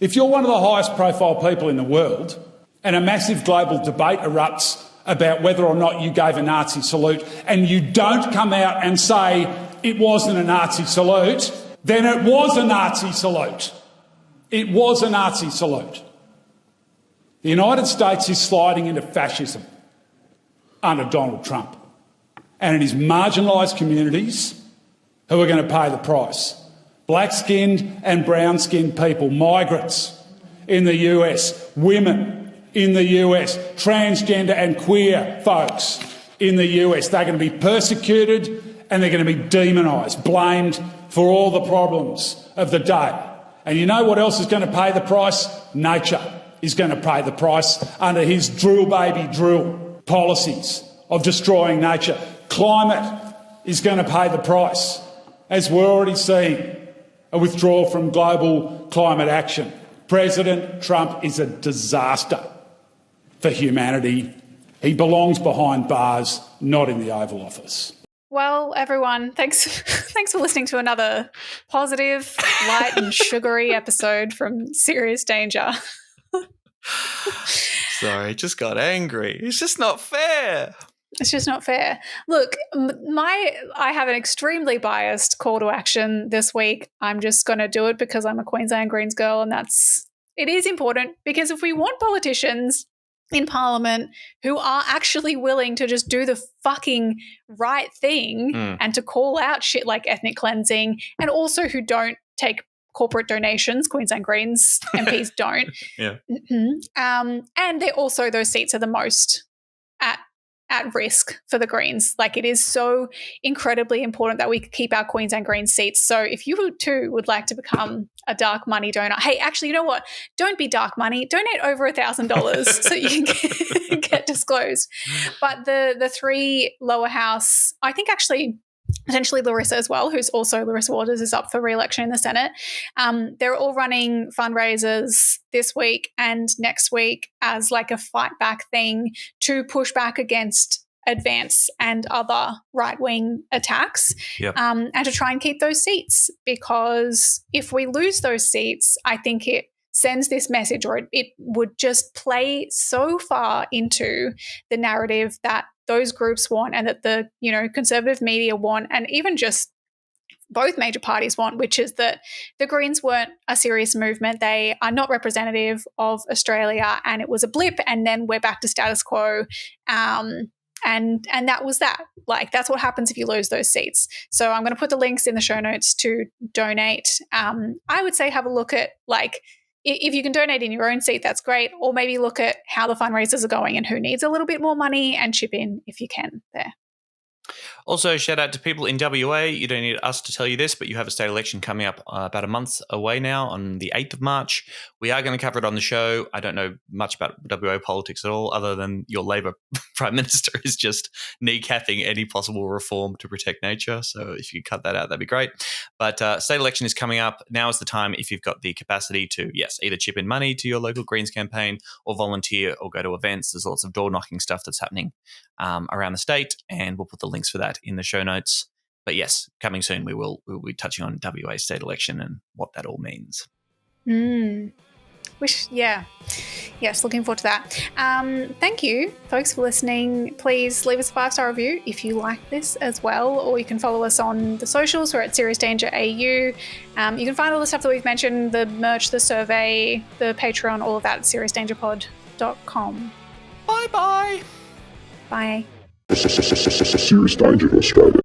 S9: If you're one of the highest profile people in the world and a massive global debate erupts about whether or not you gave a Nazi salute and you don't come out and say it wasn't a Nazi salute, then it was a Nazi salute. It was a Nazi salute. The United States is sliding into fascism under Donald Trump. And it is marginalised communities who are going to pay the price. Black-skinned and brown-skinned people, migrants in the US, women in the US, transgender and queer folks in the US. They're going to be persecuted and they're going to be demonised, blamed for all the problems of the day. And you know what else is going to pay the price? Nature is going to pay the price under his drill baby drill policies of destroying nature. Climate is going to pay the price, as we're already seeing a withdrawal from global climate action. President Trump is a disaster for humanity. He belongs behind bars, not in the Oval Office.
S3: Well, everyone, thanks for listening to another positive, light and sugary episode from Serious Danger.
S2: Sorry, just got angry. It's just not fair.
S3: It's just not fair. Look, I have an extremely biased call to action this week. I'm just going to do it because I'm a Queensland Greens girl, and it is important, because if we want politicians in Parliament who are actually willing to just do the fucking right thing and to call out shit like ethnic cleansing, and also who don't take corporate donations, Queensland Greens MPs don't.
S2: Yeah.
S3: And they're also, those seats are the most at risk for the Greens. Like, it is so incredibly important that we keep our Queensland Greens seats. So if you too would like to become a dark money donor, hey, actually, you know what? Don't be dark money. Donate over $1,000 so you can get disclosed. But the three lower house, I think actually potentially Larissa as well, who's also Larissa Waters is up for re-election in the Senate. They're all running fundraisers this week and next week as like a fight back thing to push back against Advance and other right-wing attacks.
S2: Yep.
S3: And to try and keep those seats, because if we lose those seats, I think it sends this message, or it would just play so far into the narrative that those groups want, and that the conservative media want, and even just both major parties want, which is that the Greens weren't a serious movement. They are not representative of Australia, and it was a blip, and then we're back to status quo. And that was that. Like, that's what happens if you lose those seats. So I'm going to put the links in the show notes to donate. I would say have a look at, like, if you can donate in your own seat, that's great. Or maybe look at how the fundraisers are going and who needs a little bit more money, and chip in if you can there.
S2: Also, shout out to people in WA. You don't need us to tell you this, but you have a state election coming up about a month away now on the 8th of March. We are going to cover it on the show. I don't know much about WA politics at all, other than your Labor Prime Minister is just kneecapping any possible reform to protect nature. So if you cut that out, that'd be great. But state election is coming up. Now is the time, if you've got the capacity to, yes, either chip in money to your local Greens campaign or volunteer or go to events. There's lots of door-knocking stuff that's happening around the state, and we'll put the links for that in the show notes. But yes, coming soon, we'll be touching on WA state election and what that all means.
S3: Yes, looking forward to that. Thank you, folks, for listening. Please leave us a 5-star review if you like this as well, or you can follow us on the socials. We're at Serious Danger AU. You can find all the stuff that we've mentioned, the merch, the survey, the Patreon, all of that at seriousdangerpod.com.
S2: Bye-bye.
S3: Bye.
S6: Serious Danger Australia.